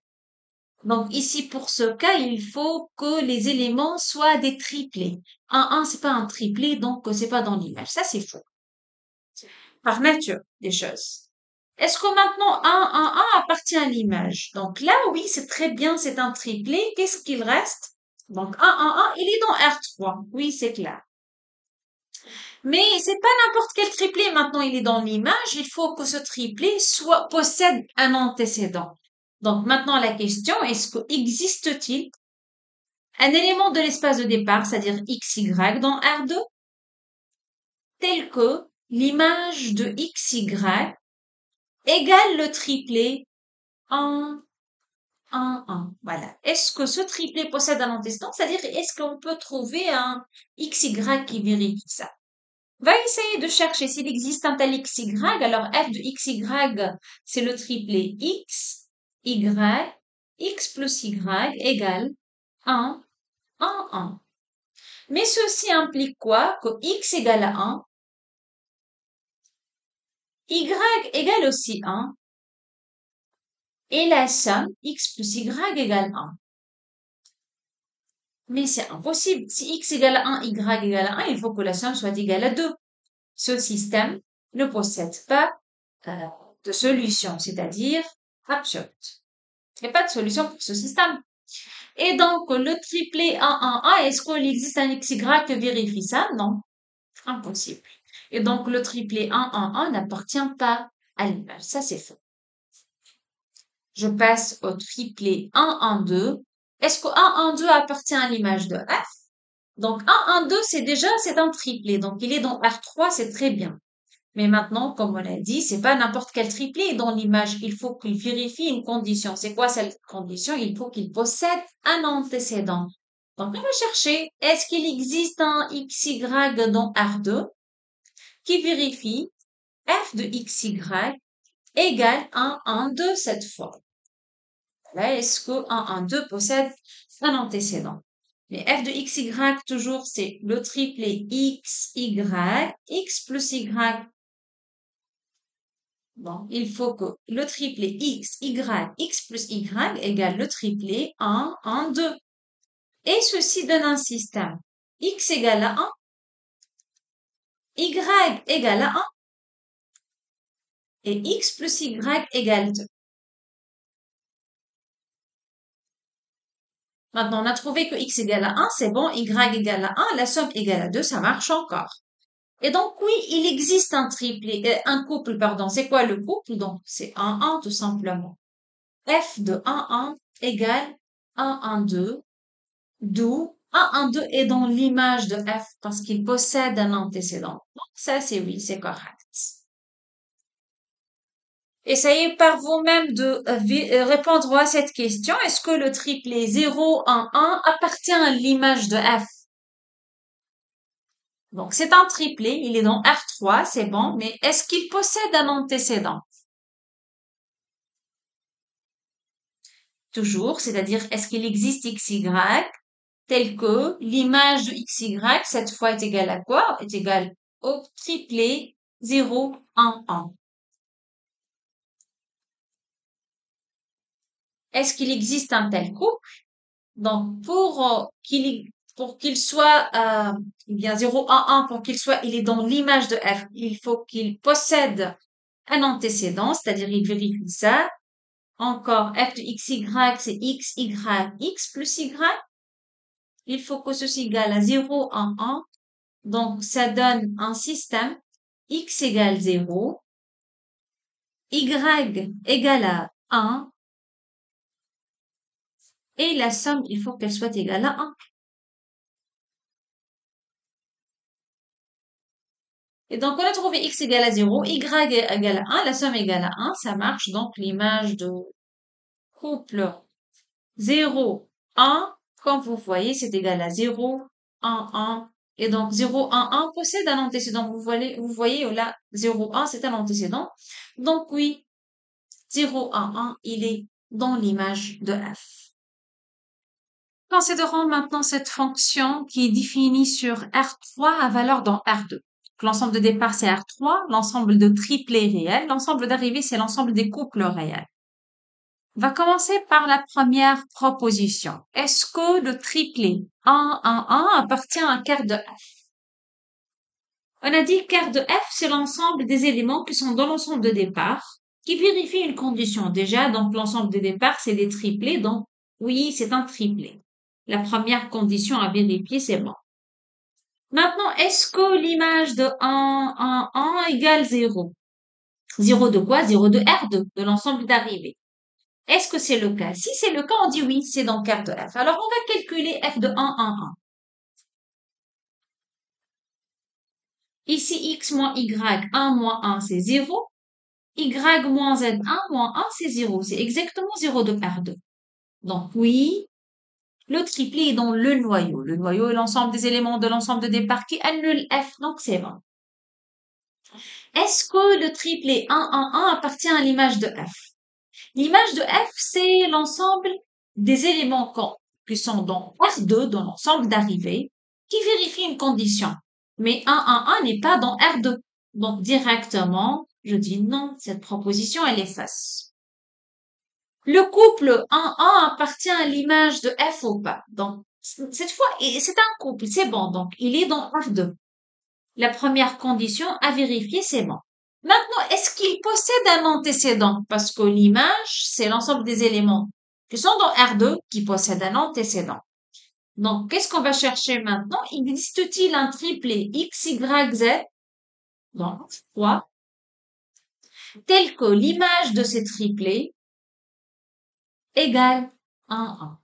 Donc ici, pour ce cas, il faut que les éléments soient des triplés. Un 1, c'est pas un triplé, donc c'est pas dans l'image. Ça, c'est faux. Par nature des choses. Est-ce que maintenant un appartient à l'image? Donc là, oui, c'est très bien, c'est un triplé. Qu'est-ce qu'il reste? Donc un, il est dans R3. Oui, c'est clair. Mais c'est pas n'importe quel triplé. Maintenant, il est dans l'image. Il faut que ce triplé possède un antécédent. Donc maintenant, la question, est-ce que existe-t-il un élément de l'espace de départ, c'est-à-dire xy dans R2, tel que l'image de xy égale le triplé 1, 1, 1. Voilà. Est-ce que ce triplé possède un antécédent? C'est-à-dire, est-ce qu'on peut trouver un xy qui vérifie ça? Va essayer de chercher s'il existe un tel xy. Alors, f de xy, c'est le triplé x, y, x plus y égale 1, 1, 1. Mais ceci implique quoi? Que x égale à 1, y égale aussi 1, et la somme x plus y égale 1. Mais c'est impossible. Si x égale à 1, y égale à 1, il faut que la somme soit égale à 2. Ce système ne possède pas euh, de solution, c'est-à-dire absurde. Il n'y a pas de solution pour ce système. Et donc, le triplé 1, 1, 1, est-ce qu'il existe un xy qui vérifie ça? Non. Impossible. Et donc, le triplé 1, 1, 1 n'appartient pas à l'image. Ça, c'est faux. Je passe au triplé 1, 1, 2. Est-ce que 1, 1, 2 appartient à l'image de F? Donc 1, 1, 2, c'est un triplé. Donc il est dans R3, c'est très bien. Mais maintenant, comme on l'a dit, c'est pas n'importe quel triplé dans l'image. Il faut qu'il vérifie une condition. C'est quoi cette condition? Il faut qu'il possède un antécédent. Donc on va chercher, est-ce qu'il existe un XY dans R2 qui vérifie f de XY égale 1, 1, 2 cette fois. Là, est-ce que 1, 1, 2 possède un antécédent? Mais f de xy, toujours, c'est le triplé x, y, x plus y. Bon, il faut que le triplé x, y, x plus y égale le triplé 1, 1, 2. Et ceci donne un système. X égale à 1, y égale à 1 et x plus y égale 2. Maintenant, on a trouvé que x égale à 1, c'est bon, y égale à 1, la somme égale à 2, ça marche encore. Et donc, oui, il existe un triplé, un couple, pardon. C'est quoi le couple? Donc, c'est 1, 1, tout simplement. F de 1, 1 égale 1, 1, 2, d'où 1, 1, 2 est dans l'image de F parce qu'il possède un antécédent. Donc, ça, c'est oui, c'est correct. Essayez par vous-même de répondre à cette question. Est-ce que le triplé 0, 1, 1 appartient à l'image de F? Donc, c'est un triplé, il est dans R3, c'est bon, mais est-ce qu'il possède un antécédent? Toujours, c'est-à-dire est-ce qu'il existe XY tel que l'image de XY, cette fois est égale à quoi? Est égale au triplé 0, 1, 1. Est-ce qu'il existe un tel couple? Donc, pour qu'il soit, eh bien 0, 1, 1, pour qu'il soit, il est dans l'image de F, il faut qu'il possède un antécédent, c'est-à-dire il vérifie ça. Encore, f de xy, c'est x, y, x plus y. Il faut que ceci égale à 0, 1, 1. Donc, ça donne un système x égale 0, y égale à 1, et la somme, il faut qu'elle soit égale à 1. Et donc, on a trouvé x égale à 0, y égale à 1, la somme égale à 1. Ça marche donc l'image de couple 0, 1, comme vous voyez, c'est égal à 0, 1, 1. Et donc, 0, 1, 1 possède un antécédent. Vous voyez là, 0, 1, c'est un antécédent. Donc, oui, 0, 1, 1, il est dans l'image de f. Considérons maintenant cette fonction qui est définie sur R3 à valeur dans R2. l'ensemble de départ, c'est R3, l'ensemble de triplés réels, l'ensemble d'arrivée, c'est l'ensemble des couples réels. On va commencer par la première proposition. Est-ce que le triplet 1, 1, 1 appartient à un quart de F? On a dit quart de F, c'est l'ensemble des éléments qui sont dans l'ensemble de départ, qui vérifie une condition. Déjà, donc l'ensemble de départ, c'est des triplés, donc oui, c'est un triplet. La première condition à vérifier, c'est bon. Maintenant, est-ce que l'image de 1, 1, 1 égale 0? 0 de quoi? 0 de R2, de l'ensemble d'arrivée. Est-ce que c'est le cas? Si c'est le cas, on dit oui, c'est dans quart de F. Alors, on va calculer F de 1, 1, 1. Ici, X moins Y, 1 moins 1, c'est 0. Y moins Z, 1 moins 1, c'est 0. C'est exactement 0 de R2. Donc, oui, le triplet est dans le noyau. Le noyau est l'ensemble des éléments de l'ensemble de départ qui annule F, donc c'est bon. Est-ce que le triplet 1, 1, 1 appartient à l'image de F? L'image de F, c'est l'ensemble des éléments qui sont dans R2, dans l'ensemble d'arrivée, qui vérifient une condition. Mais 1, 1, 1 n'est pas dans R2. Donc, directement, je dis non, cette proposition, elle est fausse. Le couple 1, 1 appartient à l'image de F ou pas? Donc, cette fois, c'est un couple, c'est bon. Donc, il est dans R2. La première condition à vérifier, c'est bon. Maintenant, est-ce qu'il possède un antécédent? Parce que l'image, c'est l'ensemble des éléments qui sont dans R2 qui possèdent un antécédent. Donc, qu'est-ce qu'on va chercher maintenant? Existe-t-il un triplet X, Y, Z dans R3 tel que l'image de ces triplets égale 1, 1?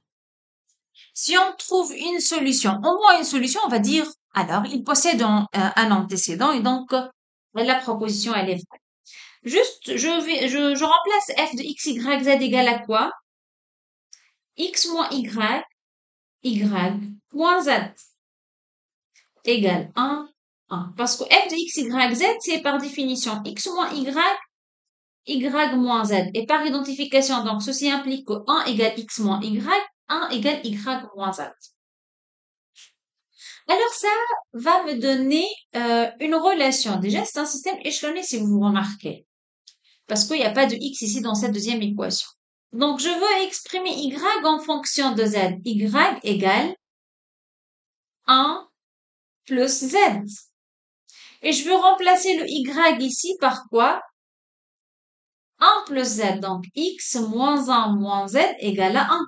Si on trouve une solution, au moins une solution, on va dire, alors, il possède un antécédent et donc, la proposition, elle est vraie. Juste, je remplace f de x, y, z égale à quoi? X moins y, y moins z égale 1, 1. Parce que f de x, y, z, c'est par définition x moins y, y moins z. Et par identification, donc, ceci implique que 1 égale x moins y, 1 égale y moins z. Alors, ça va me donner une relation. Déjà, c'est un système échelonné, si vous vous remarquez. Parce qu'il n'y a pas de x ici dans cette deuxième équation. Donc, je veux exprimer y en fonction de z. Y égale 1 plus z. Et je veux remplacer le y ici par quoi? 1 plus z. Donc, x moins 1 moins z égale à 1.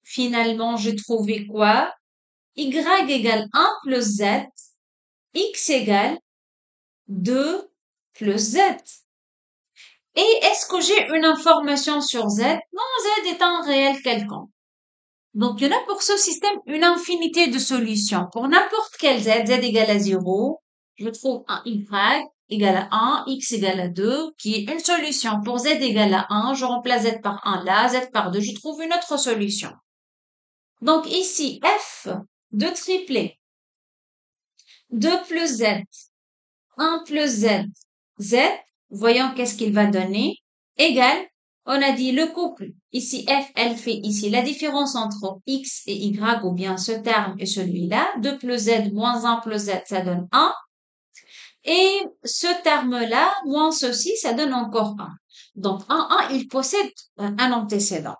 Finalement, j'ai trouvé quoi? Y égale 1 plus z. X égale 2 plus z. Et est-ce que j'ai une information sur z? Non, z est un réel quelconque. Donc, il y en a pour ce système une infinité de solutions. Pour n'importe quel z, z égale à 0, je trouve un y égale à 1, x égale à 2, qui est une solution. Pour z égale à 1, je remplace z par 1 là, z par 2, je trouve une autre solution. Donc, ici, f de triplet 2 plus z, 1 plus z, z, voyons qu'est-ce qu'il va donner, égale, on a dit le couple, ici f, elle fait ici la différence entre x et y, ou bien ce terme et celui-là, 2 plus z moins 1 plus z, ça donne 1, et ce terme-là, moins ceci, ça donne encore 1. Donc, 1, 1, il possède un antécédent.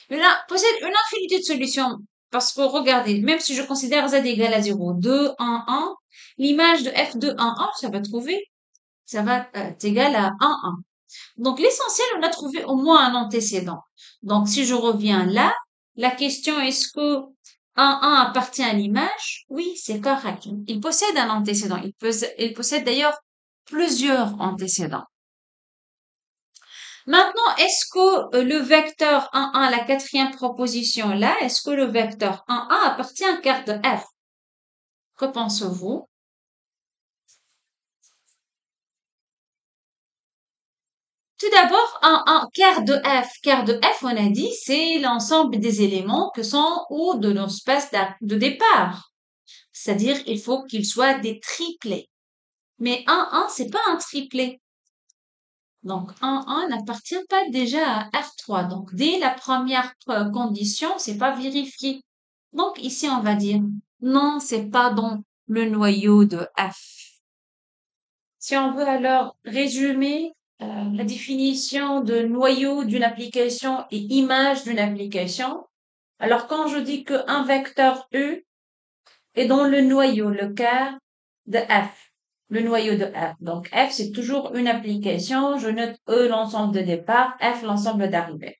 Il possède une infinité de solutions, parce que regardez, même si je considère z égale à 0, 2, 1, 1, l'image de f de 1, 1, ça va trouver, ça va être égal à 1, 1. Donc, l'essentiel, on a trouvé au moins un antécédent. Donc, si je reviens là, la question est-ce que 1, 1 appartient à l'image? Oui, c'est correct. Il possède un antécédent. Il possède d'ailleurs plusieurs antécédents. Maintenant, est-ce que le vecteur 1, 1, la quatrième proposition là, est-ce que le vecteur 1, 1 appartient à un quart de f? Que pensez-vous? Tout d'abord, un quart de f. Quart de f, on a dit, c'est l'ensemble des éléments que sont ou de l'espace de départ. C'est-à-dire, il faut qu'ils soient des triplets. Mais 1, 1, c'est pas un triplet. Donc, 1, 1 n'appartient pas déjà à R3. Donc, dès la première condition, c'est pas vérifié. Donc, ici, on va dire, non, c'est pas dans le noyau de F. Si on veut alors résumer la définition de noyau d'une application et image d'une application, alors quand je dis qu'un vecteur U est dans le noyau, le cœur de F, le noyau de F. Donc F, c'est toujours une application. Je note E, l'ensemble de départ, F, l'ensemble d'arrivée.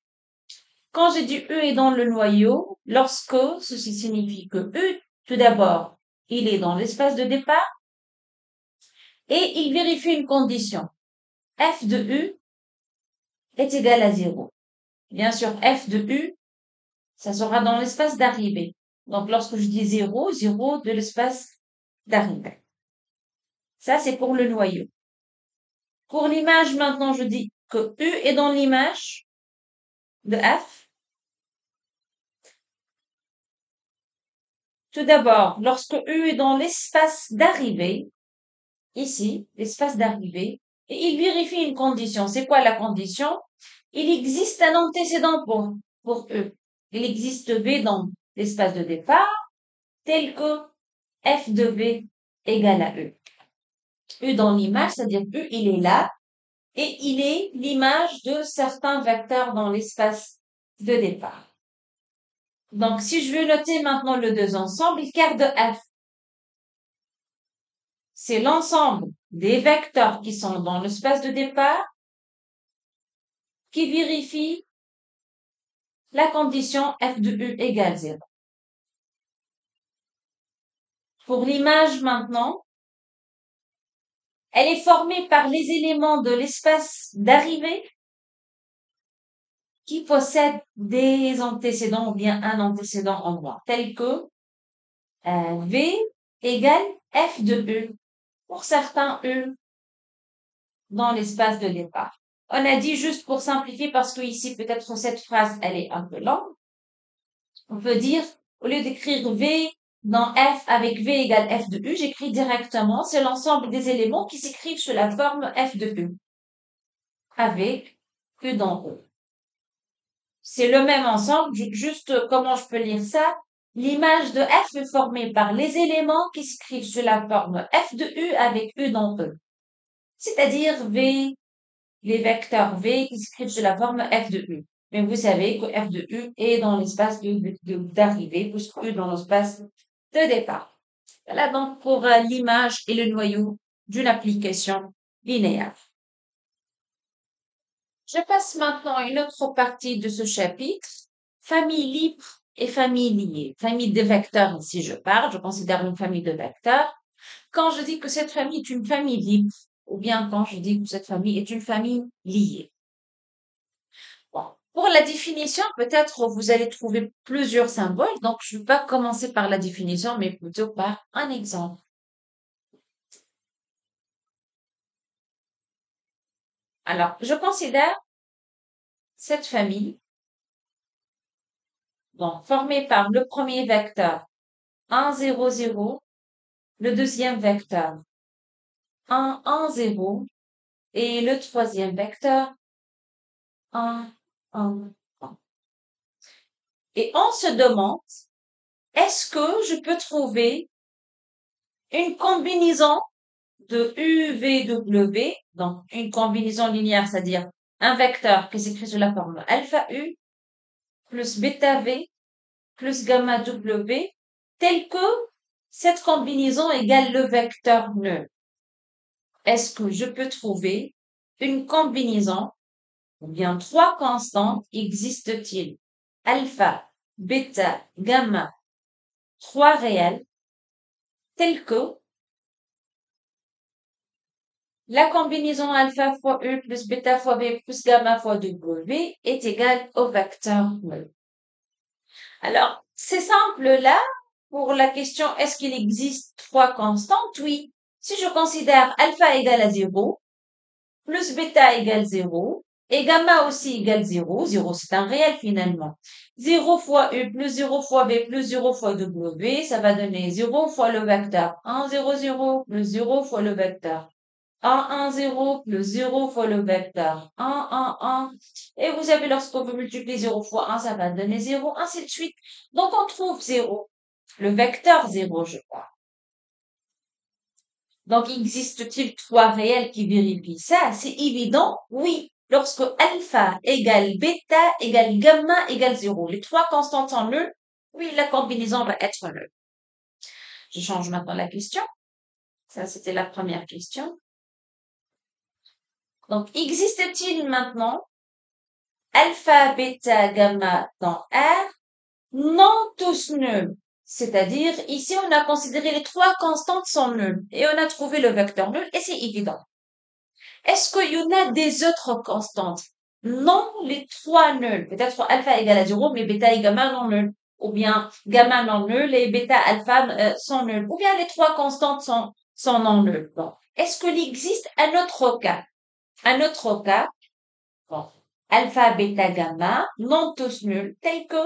Quand j'ai dit U est dans le noyau, lorsque ceci signifie que U, tout d'abord, il est dans l'espace de départ et il vérifie une condition. F de U est égal à 0. Bien sûr, F de U, ça sera dans l'espace d'arrivée. Donc, lorsque je dis 0, 0 de l'espace d'arrivée. Ça, c'est pour le noyau. Pour l'image, maintenant, je dis que U est dans l'image de F. Tout d'abord, lorsque U est dans l'espace d'arrivée, ici, l'espace d'arrivée, et il vérifie une condition. C'est quoi la condition? Il existe un antécédent pour E. Il existe V dans l'espace de départ, tel que F de V égale à E. U dans l'image, c'est-à-dire U, il est là, et il est l'image de certains vecteurs dans l'espace de départ. Donc, si je veux noter maintenant le deux ensemble, l'écart de F, c'est l'ensemble des vecteurs qui sont dans l'espace de départ qui vérifie la condition F de U égale 0. Pour l'image maintenant, elle est formée par les éléments de l'espace d'arrivée qui possèdent des antécédents ou bien un antécédent en droit, tel que V égale F de U pour certains U dans l'espace de départ. On a dit juste pour simplifier parce que ici peut-être cette phrase elle est un peu longue. On peut dire au lieu d'écrire V dans F avec V égale F de U, j'écris directement c'est l'ensemble des éléments qui s'écrivent sous la forme F de U avec U dans E. C'est le même ensemble, juste comment je peux lire ça? L'image de F est formée par les éléments qui s'écrivent sous la forme F de U avec U dans E. C'est-à-dire V, les vecteurs V qui s'écrivent sous la forme F de U. Mais vous savez que F de U est dans l'espace d'arrivée, plus U dans l'espace de départ. Voilà donc pour l'image et le noyau d'une application linéaire. Je passe maintenant à une autre partie de ce chapitre, famille libre et famille liée. Famille de vecteurs, ici je parle, je considère une famille de vecteurs. Quand je dis que cette famille est une famille libre, ou bien quand je dis que cette famille est une famille liée. Bon. Pour la définition, peut-être vous allez trouver plusieurs symboles, donc je ne vais pas commencer par la définition, mais plutôt par un exemple. Alors, je considère cette famille, donc formée par le premier vecteur 1, 0, 0, le deuxième vecteur 1, 1, 0 et le troisième vecteur 1, 1, 1. Et on se demande, est-ce que je peux trouver une combinaison de U, V, W, donc une combinaison linéaire, c'est-à-dire un vecteur qui s'écrit sous la forme alpha U plus bêta V plus gamma W, tel que cette combinaison égale le vecteur nœud. Est-ce que je peux trouver une combinaison ou bien trois constantes existent-ils? Alpha, bêta, gamma, trois réels, tels que la combinaison alpha fois U plus bêta fois V plus gamma fois W est égale au vecteur nœud. Alors, c'est simple là, pour la question est-ce qu'il existe trois constantes? Oui. Si je considère alpha égale à 0, plus bêta égale 0, et gamma aussi égale 0, 0 c'est un réel finalement. 0 fois U plus 0 fois V plus 0 fois W, ça va donner 0 fois le vecteur 1, 0, 0 plus 0 fois le vecteur 1, 1, 0 plus 0 fois le vecteur 1, 1, 1. Et vous savez, lorsqu'on veut multiplier 0 fois 1, ça va donner 0, ainsi de suite. Donc, on trouve 0. Le vecteur 0, je crois. Donc, existe-t-il trois réels qui vérifient ça? C'est évident, oui. Lorsque alpha égale bêta égale gamma égale 0, les trois constantes sont nulles, oui, la combinaison va être nulle. Je change maintenant la question. Ça, c'était la première question. Donc, existe-t-il maintenant alpha, bêta, gamma dans R? Non, tous nuls. C'est-à-dire, ici, on a considéré les trois constantes sont nulles et on a trouvé le vecteur nul et c'est évident. Est-ce qu'il y en a des autres constantes? Non, les trois nuls. Peut-être alpha égale à 0, mais bêta et gamma non nuls. Ou bien gamma non nul et bêta alpha sont nuls. Ou bien les trois constantes sont non nulles. Bon. Est-ce qu'il existe un autre cas? Un autre cas, bon, alpha, bêta, gamma, non tous nuls, tel que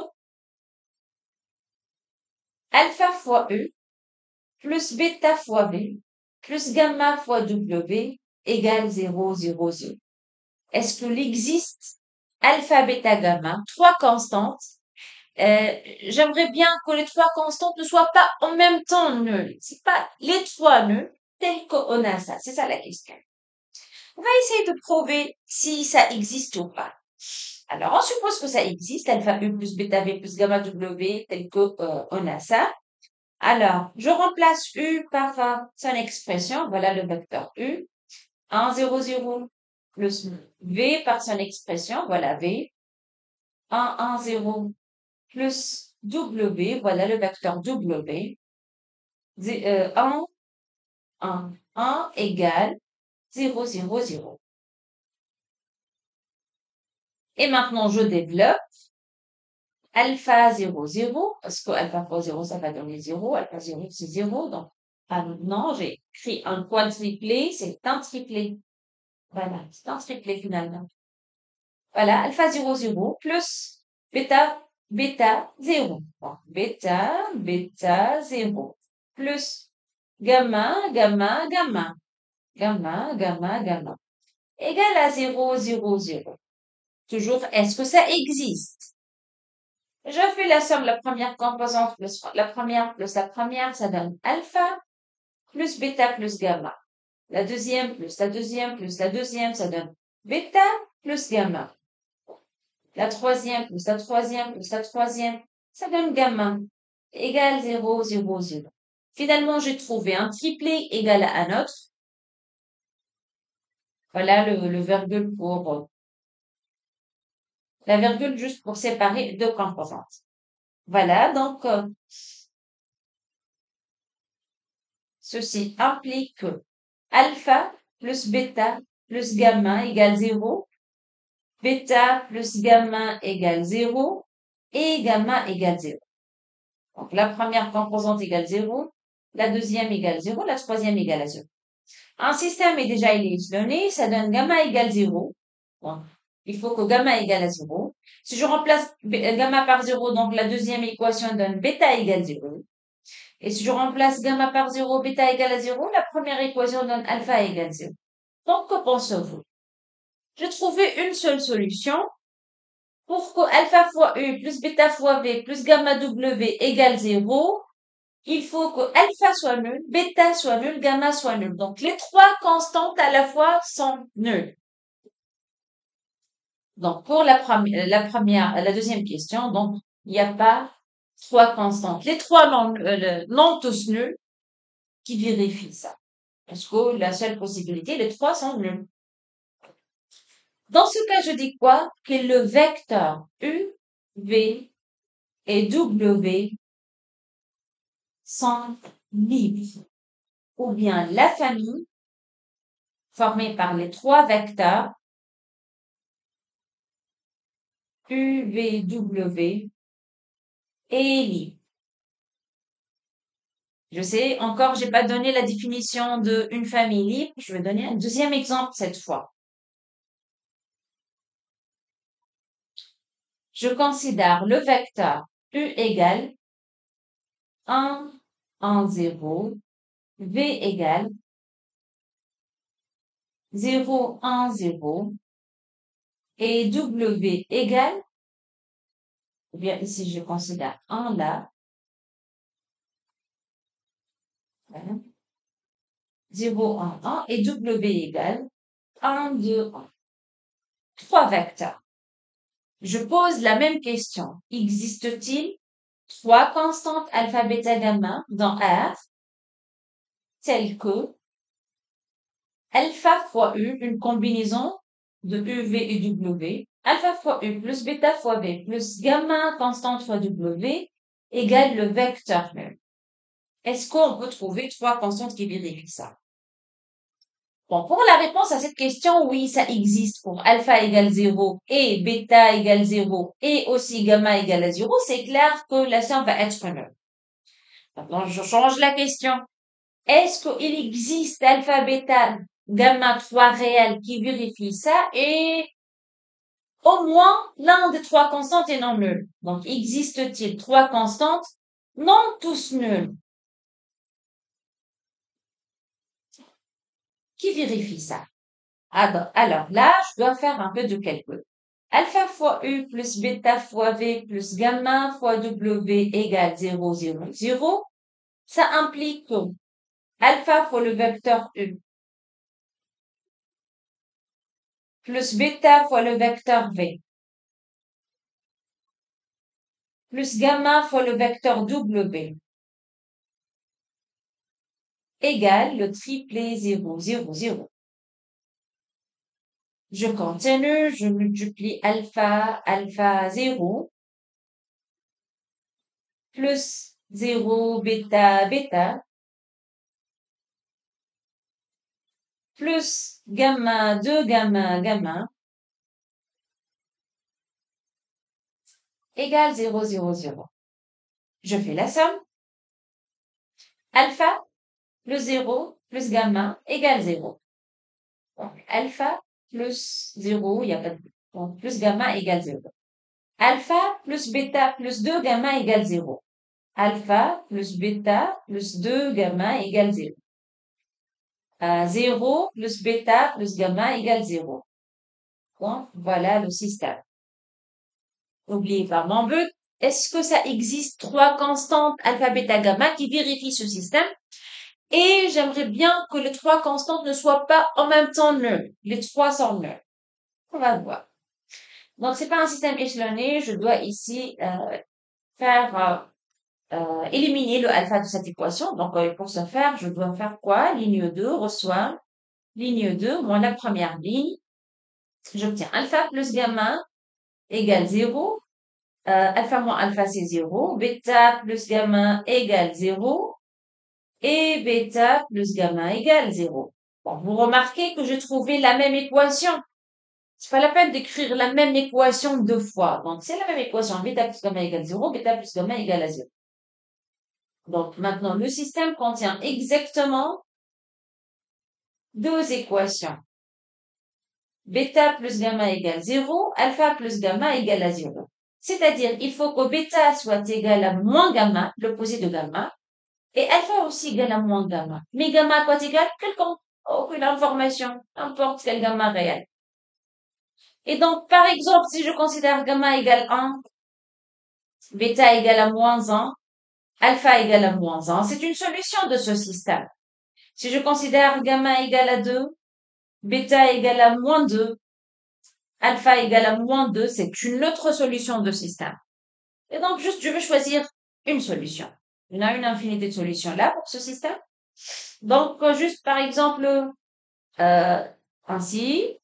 alpha fois E plus bêta fois V plus gamma fois W égale 0, 0, 0. Est-ce qu'il existe alpha, bêta, gamma, trois constantes? J'aimerais bien que les trois constantes ne soient pas en même temps nulles. C'est pas les trois nuls tels qu'on a ça. C'est ça la question. On va essayer de prouver si ça existe ou pas. Alors, on suppose que ça existe, alpha U plus bêta V plus gamma W, tel que on a ça. Alors, je remplace U par son expression, voilà le vecteur U. 1, 0, 0, plus V par son expression, voilà V. 1, 1, 0, plus W, voilà le vecteur W. 1, 1, 1 égale 0, 0, 0. Et maintenant, je développe. Alpha 0, 0, parce que alpha fois 0, ça va donner 0, alpha 0, c'est 0, donc maintenant, j'ai écrit un quadruplé, c'est un triplé. Voilà, c'est un triplé finalement. Voilà, alpha 0, 0, plus bêta, bêta 0. Bon, bêta, bêta 0, plus gamma, gamma, gamma, gamma, gamma, gamma, égale à 0, 0, 0. Toujours, est-ce que ça existe? Je fais la somme, la première composante plus la première, ça donne alpha plus bêta plus gamma. La deuxième plus la deuxième plus la deuxième, ça donne bêta plus gamma. La troisième plus la troisième plus la troisième, ça donne gamma égale 0, 0, 0. Finalement, j'ai trouvé un triplé égal à un autre. Voilà le virgule pour la virgule juste pour séparer deux composantes. Voilà, donc ceci implique que alpha plus bêta plus gamma égale 0, bêta plus gamma égale 0 et gamma égale 0. Donc la première composante égale 0, la deuxième égale 0, la troisième égale à 0. Un système est déjà échelonné, ça donne gamma égale 0. Bon, il faut que gamma égale à 0. Si je remplace gamma par 0, donc la deuxième équation donne bêta égale 0. Et si je remplace gamma par 0, bêta égale à 0, la première équation donne alpha égale 0. Donc, que pensez-vous? J'ai trouvé une seule solution. Pour que alpha fois U plus bêta fois V plus gamma W égale 0, il faut que alpha soit nul, bêta soit nul, gamma soit nul. Donc, les trois constantes à la fois sont nulles. Donc, pour la deuxième question, donc, il n'y a pas trois constantes. Les trois non tous nuls qui vérifient ça. Parce que la seule possibilité, les trois sont nuls. Dans ce cas, je dis quoi? Que le vecteur U, V et W sont libres. Ou bien la famille formée par les trois vecteurs U, V, W est libre. Je sais, encore, j'ai pas donné la définition d'une famille libre. Je vais donner un deuxième exemple cette fois. Je considère le vecteur U égale 1, 1, 0, V égale 0, 1, 0 et W égale, ou bien ici je considère 1 là, voilà, 0, 1, 1 et W égale 1, 2, 1. Trois vecteurs. Je pose la même question. Existe-t-il trois constantes alpha, bêta, gamma dans R telles que alpha fois U, une combinaison de U, V et W, alpha fois U plus bêta fois V plus gamma constante fois W égale le vecteur même. Est-ce qu'on peut trouver trois constantes qui vérifient ça? Bon, pour la réponse à cette question, oui, ça existe pour alpha égale 0 et bêta égale 0 et aussi gamma égale à 0. C'est clair que la somme va être neuve. Maintenant, je change la question. Est-ce qu'il existe alpha, bêta, gamma, trois réels qui vérifient ça et au moins l'un des trois constantes est non nul? Donc, existe-t-il trois constantes non tous nulles qui vérifient ça? Alors là, je dois faire un peu de calcul. Alpha fois U plus bêta fois V plus gamma fois W égale 0, 0, 0. Ça implique que alpha fois le vecteur U plus bêta fois le vecteur V plus gamma fois le vecteur W égale le triplé 0, 0, 0. Je continue, je multiplie alpha, alpha 0 plus 0, bêta, bêta plus gamma 2, gamma, gamma égale 0, 0, 0. Je fais la somme. Alpha plus 0 plus gamma égale 0. Donc, alpha plus 0, il n'y a pas de... Donc, plus gamma égale 0. Alpha plus bêta plus 2 gamma égale 0. Alpha plus bêta plus 2 gamma égale 0. 0 plus bêta plus gamma égale 0. Donc, voilà le système. N'oubliez pas mon but. Est-ce que ça existe trois constantes alpha, bêta, gamma qui vérifient ce système? Et j'aimerais bien que les trois constantes ne soient pas en même temps nulles. Les trois sont nulles. On va voir. Donc, c'est pas un système échelonné. Je dois ici faire éliminer le alpha de cette équation. Donc, pour ce faire, je dois faire quoi? Ligne 2 reçoit ligne 2 moins la première ligne. J'obtiens alpha plus gamma égale 0. Alpha moins alpha, c'est 0. Bêta plus gamma égale 0. Et bêta plus gamma égale 0. Bon, vous remarquez que j'ai trouvé la même équation. C'est pas la peine d'écrire la même équation deux fois. Donc, c'est la même équation. Bêta plus gamma égale 0. Bêta plus gamma égale à 0. Donc, maintenant, le système contient exactement deux équations. Bêta plus gamma égale 0. Alpha plus gamma égale à 0. C'est-à-dire, il faut que bêta soit égal à moins gamma, l'opposé de gamma, et alpha aussi égale à moins gamma. Mais gamma quoi égal? Quelconque. Aucune information. N'importe quel gamma réel. Et donc, par exemple, si je considère gamma égale 1, bêta égale à moins 1, alpha égale à moins 1, c'est une solution de ce système. Si je considère gamma égale à 2, bêta égale à moins 2, alpha égale à moins 2, c'est une autre solution de système. Et donc, juste, je vais choisir une solution. Il y en a une infinité de solutions là pour ce système. Donc, juste par exemple, ainsi,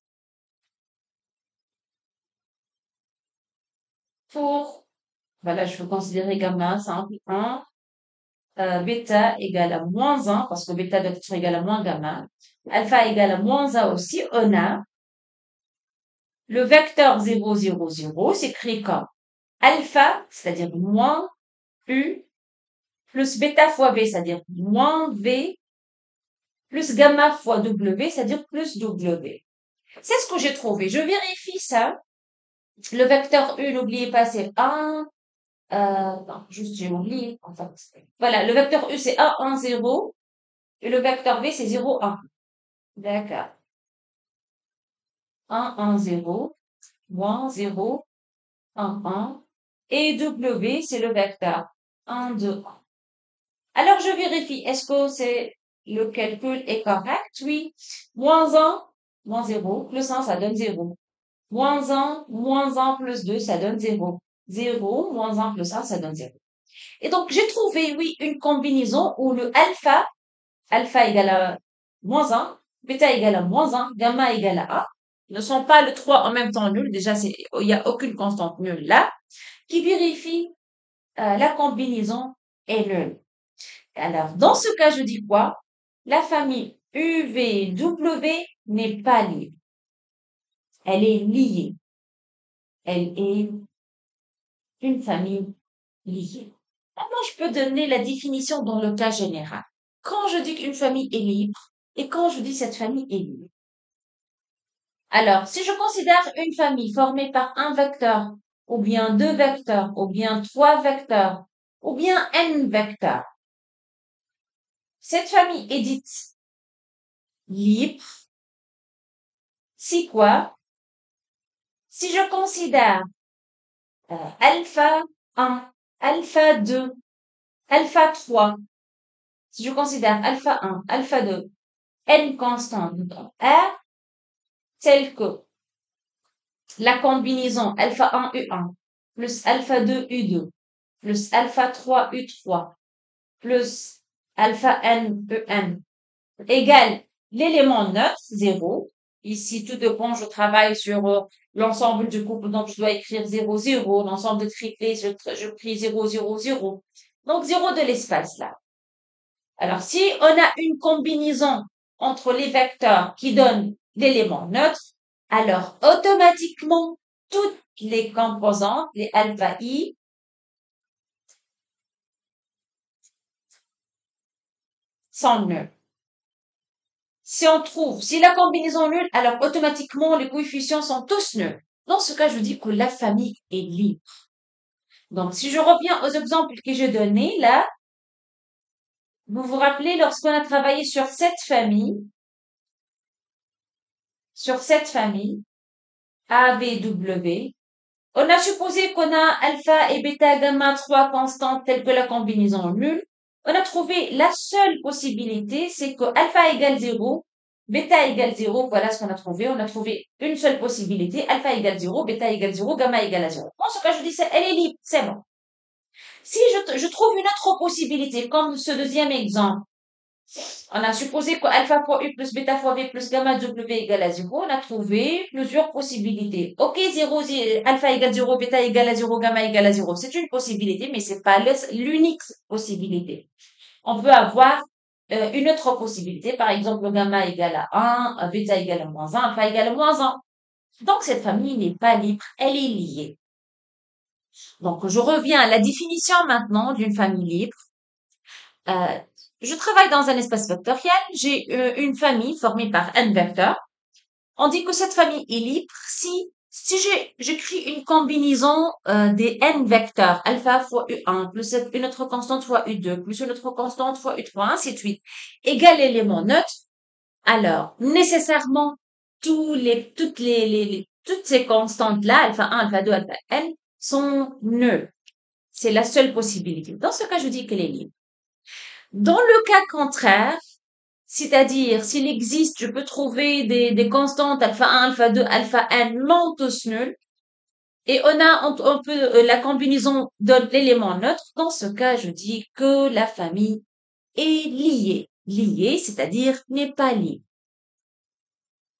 voilà, je veux considérer gamma simple 1, bêta égale à moins 1, parce que bêta doit être égal à moins gamma. Alpha égale à moins 1 aussi, on a le vecteur 0, 0, 0 s'écrit comme alpha, c'est-à-dire moins U, plus bêta fois V, c'est-à-dire moins V, plus gamma fois W, c'est-à-dire plus W. C'est ce que j'ai trouvé. Je vérifie ça. Le vecteur U, n'oubliez pas, c'est 1, non, juste j'ai oublié, en fait. Voilà, le vecteur U, c'est 1, 1, 0, et le vecteur V, c'est 0, 1. D'accord. 1, 1, 0, moins 0, 1, 1, et W, c'est le vecteur 1, 2, 1. Alors, je vérifie, est-ce que c'est Le calcul est correct, oui. Moins 1, moins 0, plus 1, ça donne 0. Moins 1 plus 2, ça donne 0. 0, moins 1 plus 1, ça donne 0. Et donc, j'ai trouvé, oui, une combinaison où le alpha égale à moins 1, bêta égale à moins 1, gamma égale à 1, ne sont pas le 3 en même temps nuls. Déjà, il n'y a aucune constante nulle là, qui vérifie la combinaison est nulle. Alors, dans ce cas, je dis quoi? La famille UVW n'est pas libre. Elle est liée. Elle est une famille liée. Maintenant, je peux donner la définition dans le cas général. Quand je dis qu'une famille est libre et quand je dis cette famille est libre. Alors, si je considère une famille formée par un vecteur, ou bien deux vecteurs, ou bien trois vecteurs, ou bien n vecteurs, cette famille est dite libre si quoi? Si je considère alpha 1, alpha 2, alpha 3, si je considère alpha 1, alpha 2, n constante dans R, telle que la combinaison alpha 1 U1 plus alpha 2 U2 plus alpha 3 U3 plus alpha n UN égale l'élément neutre, 0. Ici, tout dépend, je travaille sur l'ensemble du couple, donc je dois écrire 0, 0. L'ensemble de triplés, je prie 0, 0, 0. Donc 0 de l'espace là. Alors, si on a une combinaison entre les vecteurs qui donne l'élément neutre, alors automatiquement, toutes les composantes, les alpha i, sont nulles. Si la combinaison est nulle, alors automatiquement les coefficients sont tous nuls. Dans ce cas, je dis que la famille est libre. Donc, si je reviens aux exemples que j'ai donnés là, vous vous rappelez lorsqu'on a travaillé sur cette famille, A, B, W, on a supposé qu'on a alpha et bêta, gamma, trois constantes telles que la combinaison nulle. On a trouvé la seule possibilité, c'est que alpha égale 0, bêta égale 0. Voilà ce qu'on a trouvé. On a trouvé une seule possibilité. Alpha égale 0, bêta égale 0, gamma égale à 0. En ce cas, je dis, elle est libre. C'est bon. Si je trouve une autre possibilité, comme ce deuxième exemple, on a supposé que alpha fois U plus bêta fois V plus gamma W égale à 0. On a trouvé plusieurs possibilités. OK, 0, alpha égale 0, bêta égale à 0, gamma égale à 0. C'est une possibilité, mais c'est pas l'unique possibilité. On peut avoir une autre possibilité. Par exemple, gamma égale à 1, bêta égale à moins 1, alpha égale à moins 1. Donc, cette famille n'est pas libre, elle est liée. Donc, je reviens à la définition maintenant d'une famille libre. Euh, je travaille dans un espace vectoriel. J'ai une famille formée par n vecteurs. On dit que cette famille est libre si j'écris une combinaison des n vecteurs, alpha fois U1, plus une autre constante fois U2, plus une autre constante fois U3, ainsi de suite, égale l'élément neutre. Alors, nécessairement, toutes ces constantes-là, alpha 1, alpha 2, alpha n, sont nulles. C'est la seule possibilité. Dans ce cas, je dis qu'elle est libre. Dans le cas contraire, c'est-à-dire s'il existe, je peux trouver des constantes alpha 1, alpha 2, alpha n non tous nuls, et on peut, la combinaison donne l'élément neutre. Dans ce cas, je dis que la famille est liée. Liée, c'est-à-dire n'est pas liée.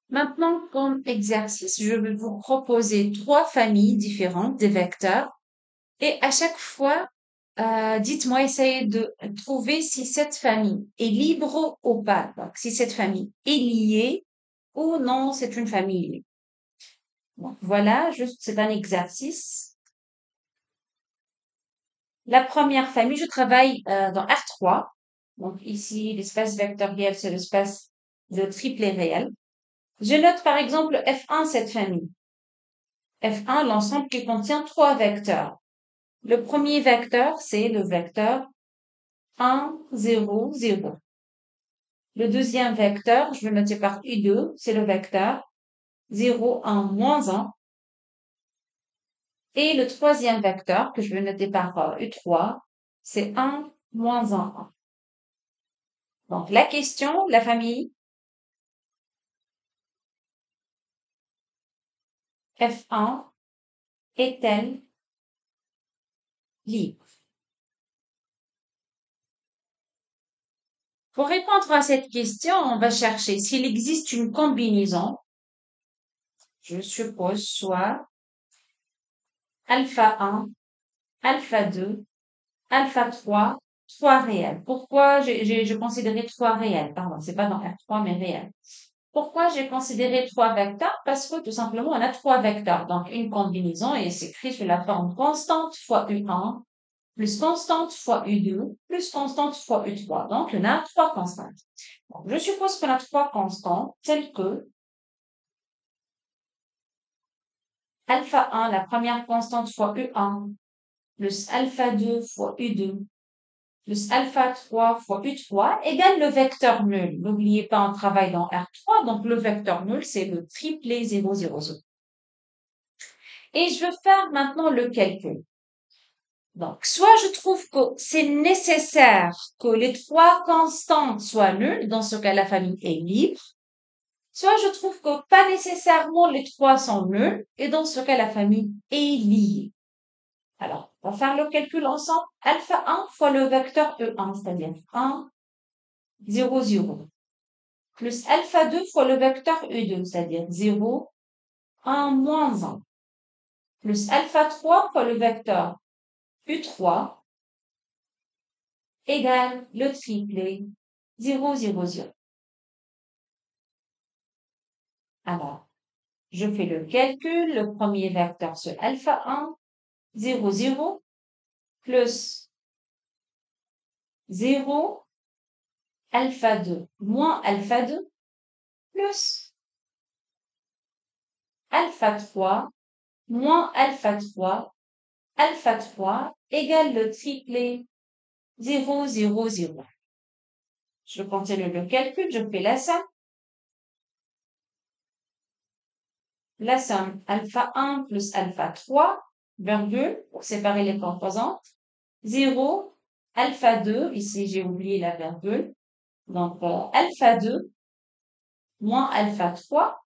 Maintenant, comme exercice, je vais vous proposer trois familles différentes des vecteurs. Et à chaque fois, dites-moi, essayez de trouver si cette famille est libre ou pas. Donc, si cette famille est liée ou non, c'est une famille libre. Donc, voilà, juste, c'est un exercice. La première famille, je travaille dans R3. Donc, ici, l'espace vectoriel, c'est l'espace de triplet réel. Je note, par exemple, F1, cette famille. F1, l'ensemble qui contient trois vecteurs. Le premier vecteur, c'est le vecteur 1, 0, 0. Le deuxième vecteur, je vais noter par U2, c'est le vecteur 0, 1, moins 1. Et le troisième vecteur, que je vais noter par U3, c'est 1, moins 1, 1. Donc, la question, la famille F1 est-elle libre? Pour répondre à cette question, on va chercher s'il existe une combinaison, je suppose, soit alpha 1, alpha 2, alpha 3, 3 réels. Pourquoi j'ai considéré 3 réels? Pardon, c'est pas dans R3, mais réels. Pourquoi j'ai considéré 3 vecteurs? Parce que tout simplement, on a 3 vecteurs. Donc, une combinaison est écrit sous la forme constante fois U1 plus constante fois U2 plus constante fois U3. Donc, on a 3 constantes. Donc, je suppose qu'on a 3 constantes telles que alpha 1, la première constante fois U1 plus alpha 2 fois U2 plus alpha 3 fois U3 égale le vecteur nul. N'oubliez pas, on travaille dans R3, donc le vecteur nul, c'est le triplet 0, 0, 0. Et je veux faire maintenant le calcul. Donc, soit je trouve que c'est nécessaire que les 3 constantes soient nulles, dans ce cas, la famille est libre, soit je trouve que pas nécessairement les 3 sont nuls, et dans ce cas, la famille est libre. Alors, on va faire le calcul ensemble. Alpha 1 fois le vecteur E1, c'est-à-dire 1, 0, 0. Plus alpha 2 fois le vecteur E2, c'est-à-dire 0, 1, moins 1. Plus alpha 3 fois le vecteur U3 égale le triplet 0, 0, 0. Alors, je fais le calcul. Le premier vecteur, c'est alpha 1, 0, 0, plus 0, alpha 2, moins alpha 2, plus alpha 3, moins alpha 3, alpha 3 égale le triplet 0, 0, 0. Je continue le calcul, je fais la somme. La somme alpha 1 plus alpha 3, virgule, pour séparer les composantes, 0, alpha 2, ici j'ai oublié la virgule, donc alpha 2 moins alpha 3,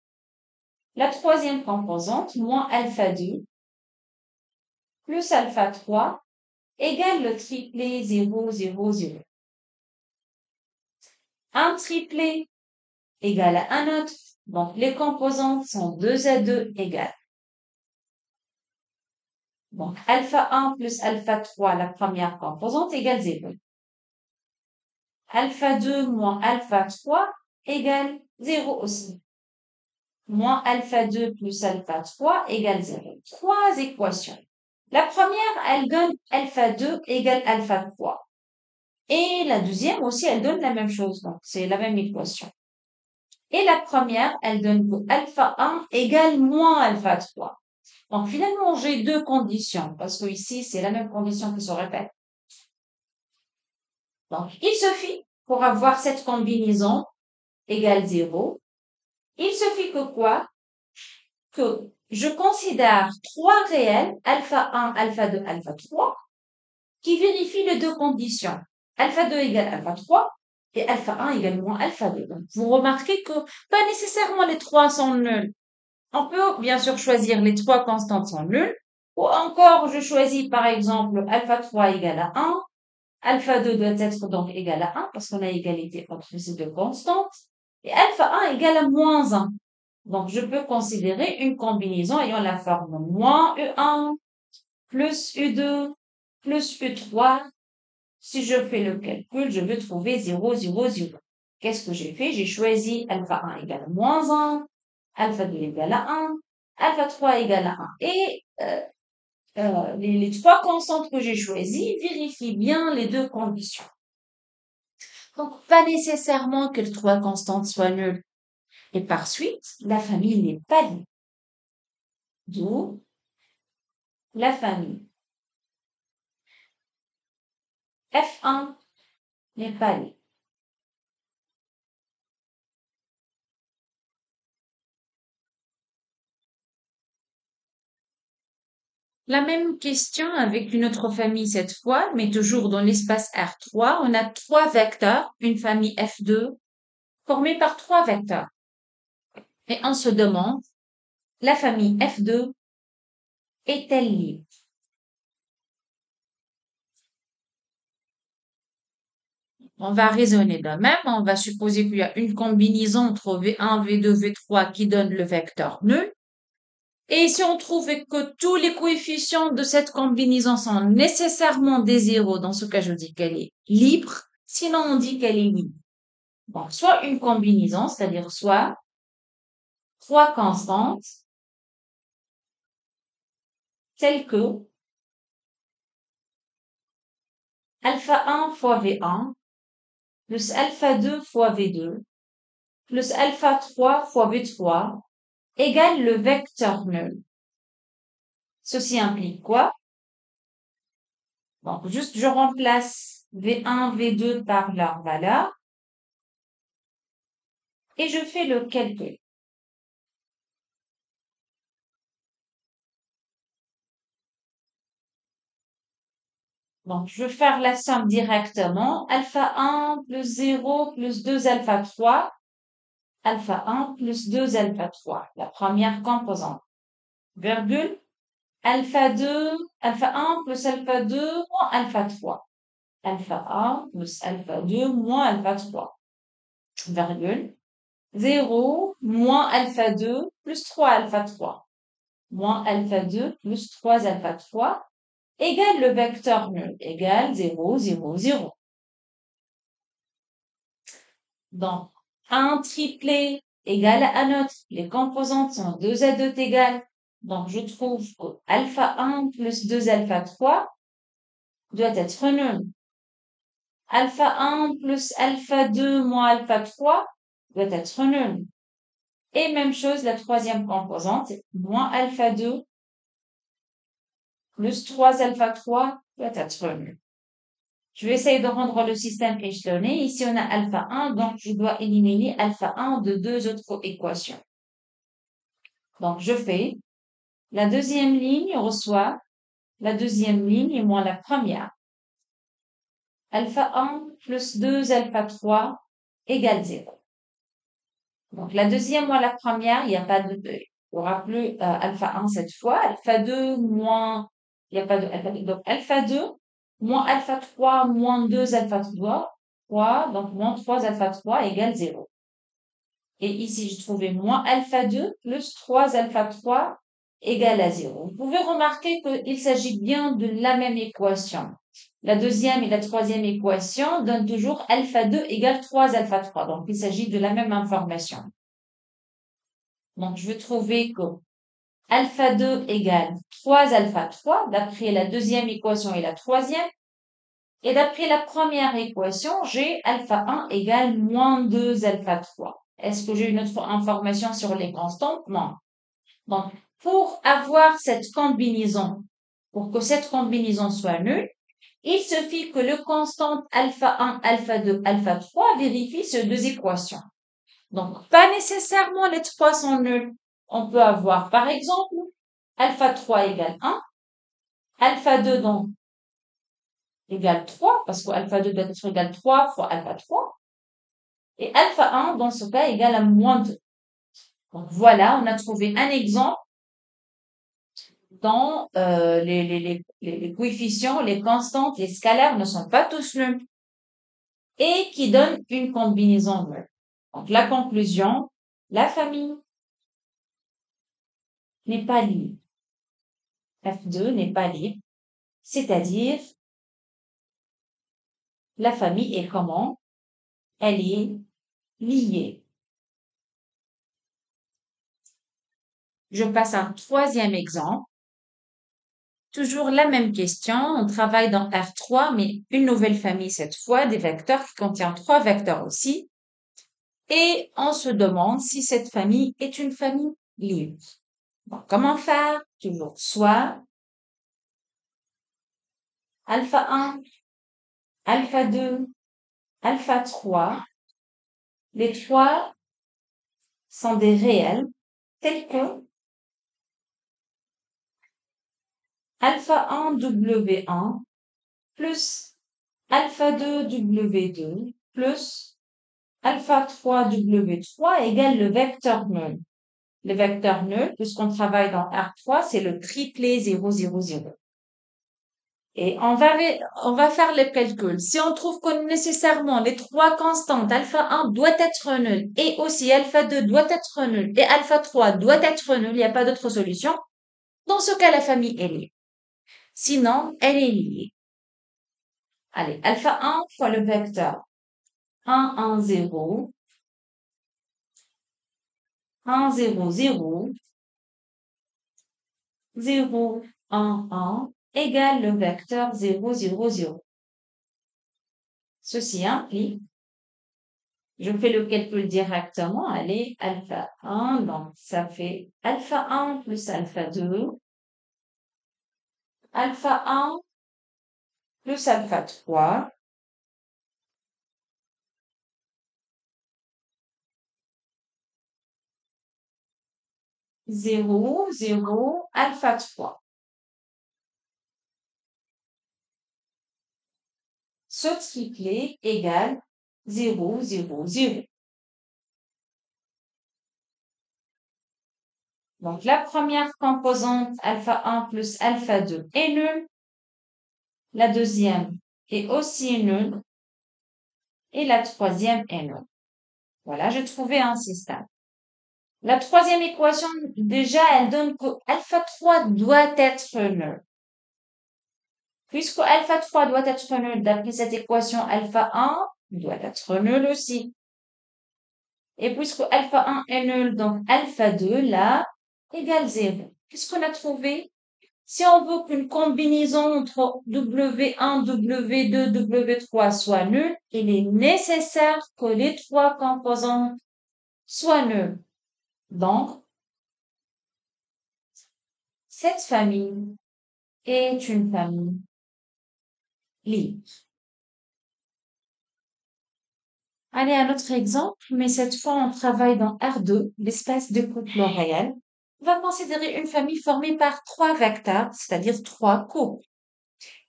la troisième composante, moins alpha 2, plus alpha 3, égale le triplet 0, 0, 0. Un triplet égale à un autre, donc les composantes sont 2 à 2 égales. Donc, alpha 1 plus alpha 3, la première composante, égale 0. Alpha 2 moins alpha 3 égale 0 aussi. Moins alpha 2 plus alpha 3 égale 0. Trois équations. La première, elle donne alpha 2 égale alpha 3. Et la deuxième aussi, elle donne la même chose. Donc, c'est la même équation. Et la première, elle donne que alpha 1 égale moins alpha 3. Donc, finalement, j'ai deux conditions, parce que ici, c'est la même condition qui se répète. Donc, il suffit, pour avoir cette combinaison égale 0, il suffit que quoi? Que je considère trois réels, alpha 1, alpha 2, alpha 3, qui vérifient les deux conditions. Alpha 2 égale alpha 3 et alpha 1 égale moins alpha 2. Donc, vous remarquez que pas nécessairement les trois sont nuls. On peut bien sûr choisir les trois constantes sont nulles, ou encore je choisis par exemple alpha 3 égale à 1, alpha 2 doit être donc égal à 1 parce qu'on a égalité entre ces deux constantes, et alpha 1 égale à moins 1. Donc je peux considérer une combinaison ayant la forme moins U1 plus U2 plus U3. Si je fais le calcul, je veux trouver 0, 0, 0. Qu'est-ce que j'ai fait? J'ai choisi alpha 1 égale à moins 1, alpha 2 égale à 1, alpha 3 égale à 1. Et les trois constantes que j'ai choisies vérifient bien les deux conditions. Donc, pas nécessairement que les trois constantes soient nulles. Et par suite, la famille n'est pas libre. D'où la famille F1 n'est pas libre. La même question avec une autre famille cette fois, mais toujours dans l'espace R3. On a trois vecteurs, une famille F2 formée par trois vecteurs. Et on se demande, la famille F2 est-elle libre? On va raisonner de même. On va supposer qu'il y a une combinaison entre V1, V2, V3 qui donne le vecteur nul. Et si on trouve que tous les coefficients de cette combinaison sont nécessairement des zéros, dans ce cas, je dis qu'elle est libre. Sinon, on dit qu'elle est libre. Bon, soit une combinaison, c'est-à-dire soit trois constantes telles que alpha 1 fois V1 plus alpha 2 fois V2 plus alpha 3 fois V3 égale le vecteur nul. Ceci implique quoi? Donc, juste je remplace V1, V2 par leur valeur et je fais le calcul. Donc, je vais faire la somme directement. Alpha 1 plus 0 plus 2 alpha 3. Alpha 1 plus 2 alpha 3. La première composante. Virgule. Alpha 2, alpha 1 plus alpha 2 moins alpha 3. Alpha 1 plus alpha 2 moins alpha 3. Virgule. 0 moins alpha 2 plus 3 alpha 3. Moins alpha 2 plus 3 alpha 3 égale le vecteur nul, égale 0, 0, 0. Donc, un triplé égale à un autre. Les composantes sont 2 à 2 égales. Donc, je trouve que alpha 1 plus 2 alpha 3 doit être nul. Alpha 1 plus alpha 2 moins alpha 3 doit être nul. Et même chose, la troisième composante, moins alpha 2 plus 3 alpha 3 doit être nul. Je vais essayer de rendre le système échelonné. Ici, on a alpha 1, donc je dois éliminer alpha 1 de deux autres équations. Donc, je fais la deuxième ligne reçoit la deuxième ligne moins la première. Alpha 1 plus 2 alpha 3 égale 0. Donc, la deuxième moins la première, il n'y a pas de, il n'y aura plus alpha 1 cette fois. Alpha 2 moins, il n'y a pas de alpha 2. Donc, alpha 2 moins alpha 3 moins 2 alpha 3, donc moins 3 alpha 3 égale 0. Et ici, je trouvais moins alpha 2 plus 3 alpha 3 égale à 0. Vous pouvez remarquer qu'il s'agit bien de la même équation. La deuxième et la troisième équation donnent toujours alpha 2 égale 3 alpha 3. Donc, il s'agit de la même information. Donc, je vais trouver que alpha 2 égale 3 alpha 3 d'après la deuxième équation et la troisième. Et d'après la première équation, j'ai alpha 1 égale moins 2 alpha 3. Est-ce que j'ai une autre information sur les constantes? Non. Donc, pour avoir cette combinaison, pour que cette combinaison soit nulle, il suffit que le constante alpha 1, alpha 2, alpha 3 vérifie ces deux équations. Donc, pas nécessairement les trois sont nuls. On peut avoir, par exemple, alpha 3 égale 1, alpha 2 donc égale 3, parce que alpha 2 doit être égal 3 fois alpha 3, et alpha 1 dans ce cas égale à moins 2. Donc voilà, on a trouvé un exemple dont les coefficients, les constantes, les scalaires ne sont pas tous nuls et qui donne une combinaison nulle. Donc la conclusion, la famille n'est pas libre. F2 n'est pas libre, c'est-à-dire la famille est comment? Elle est liée. Je passe à un troisième exemple. Toujours la même question. On travaille dans R3, mais une nouvelle famille cette fois, des vecteurs qui contient trois vecteurs aussi. Et on se demande si cette famille est une famille libre. Donc, comment faire? Toujours soit alpha 1, alpha 2, alpha 3. Les trois sont des réels tels que alpha 1 W1 plus alpha 2 W2 plus alpha 3 W3 égale le vecteur nul. Le vecteur nul, puisqu'on travaille dans R3, c'est le triplet 0, 0, 0. Et on va faire le calcul. Si on trouve que nécessairement les trois constantes, alpha 1 doit être nul, et aussi alpha 2 doit être nul, et alpha 3 doit être nul, il n'y a pas d'autre solution, dans ce cas, la famille est liée. Sinon, elle est liée. Allez, alpha 1 fois le vecteur 1, 1, 0, 1, 0, 0, 0, 1, 1, égale le vecteur 0, 0, 0. Ceci implique, je fais le calcul directement, allez, alpha 1, donc ça fait alpha 1 plus alpha 2, alpha 1 plus alpha 3, 0, 0, alpha 3. Ce triplet égale 0, 0, 0. Donc, la première composante alpha 1 plus alpha 2 est nulle. La deuxième est aussi nulle. Et la troisième est nulle. Voilà, j'ai trouvé un système. La troisième équation, déjà, elle donne que alpha 3 doit être nul. Puisque alpha 3 doit être nul, d'après cette équation, alpha 1 doit être nul aussi. Et puisque alpha 1 est nul, donc alpha 2, là, égale 0. Qu'est-ce qu'on a trouvé? Si on veut qu'une combinaison entre W1, W2, W3 soit nulle, il est nécessaire que les trois composantes soient nulles. Donc, cette famille est une famille libre. Allez, un autre exemple, mais cette fois, on travaille dans R2, l'espace de couple réel. On va considérer une famille formée par trois vecteurs, c'est-à-dire trois couples.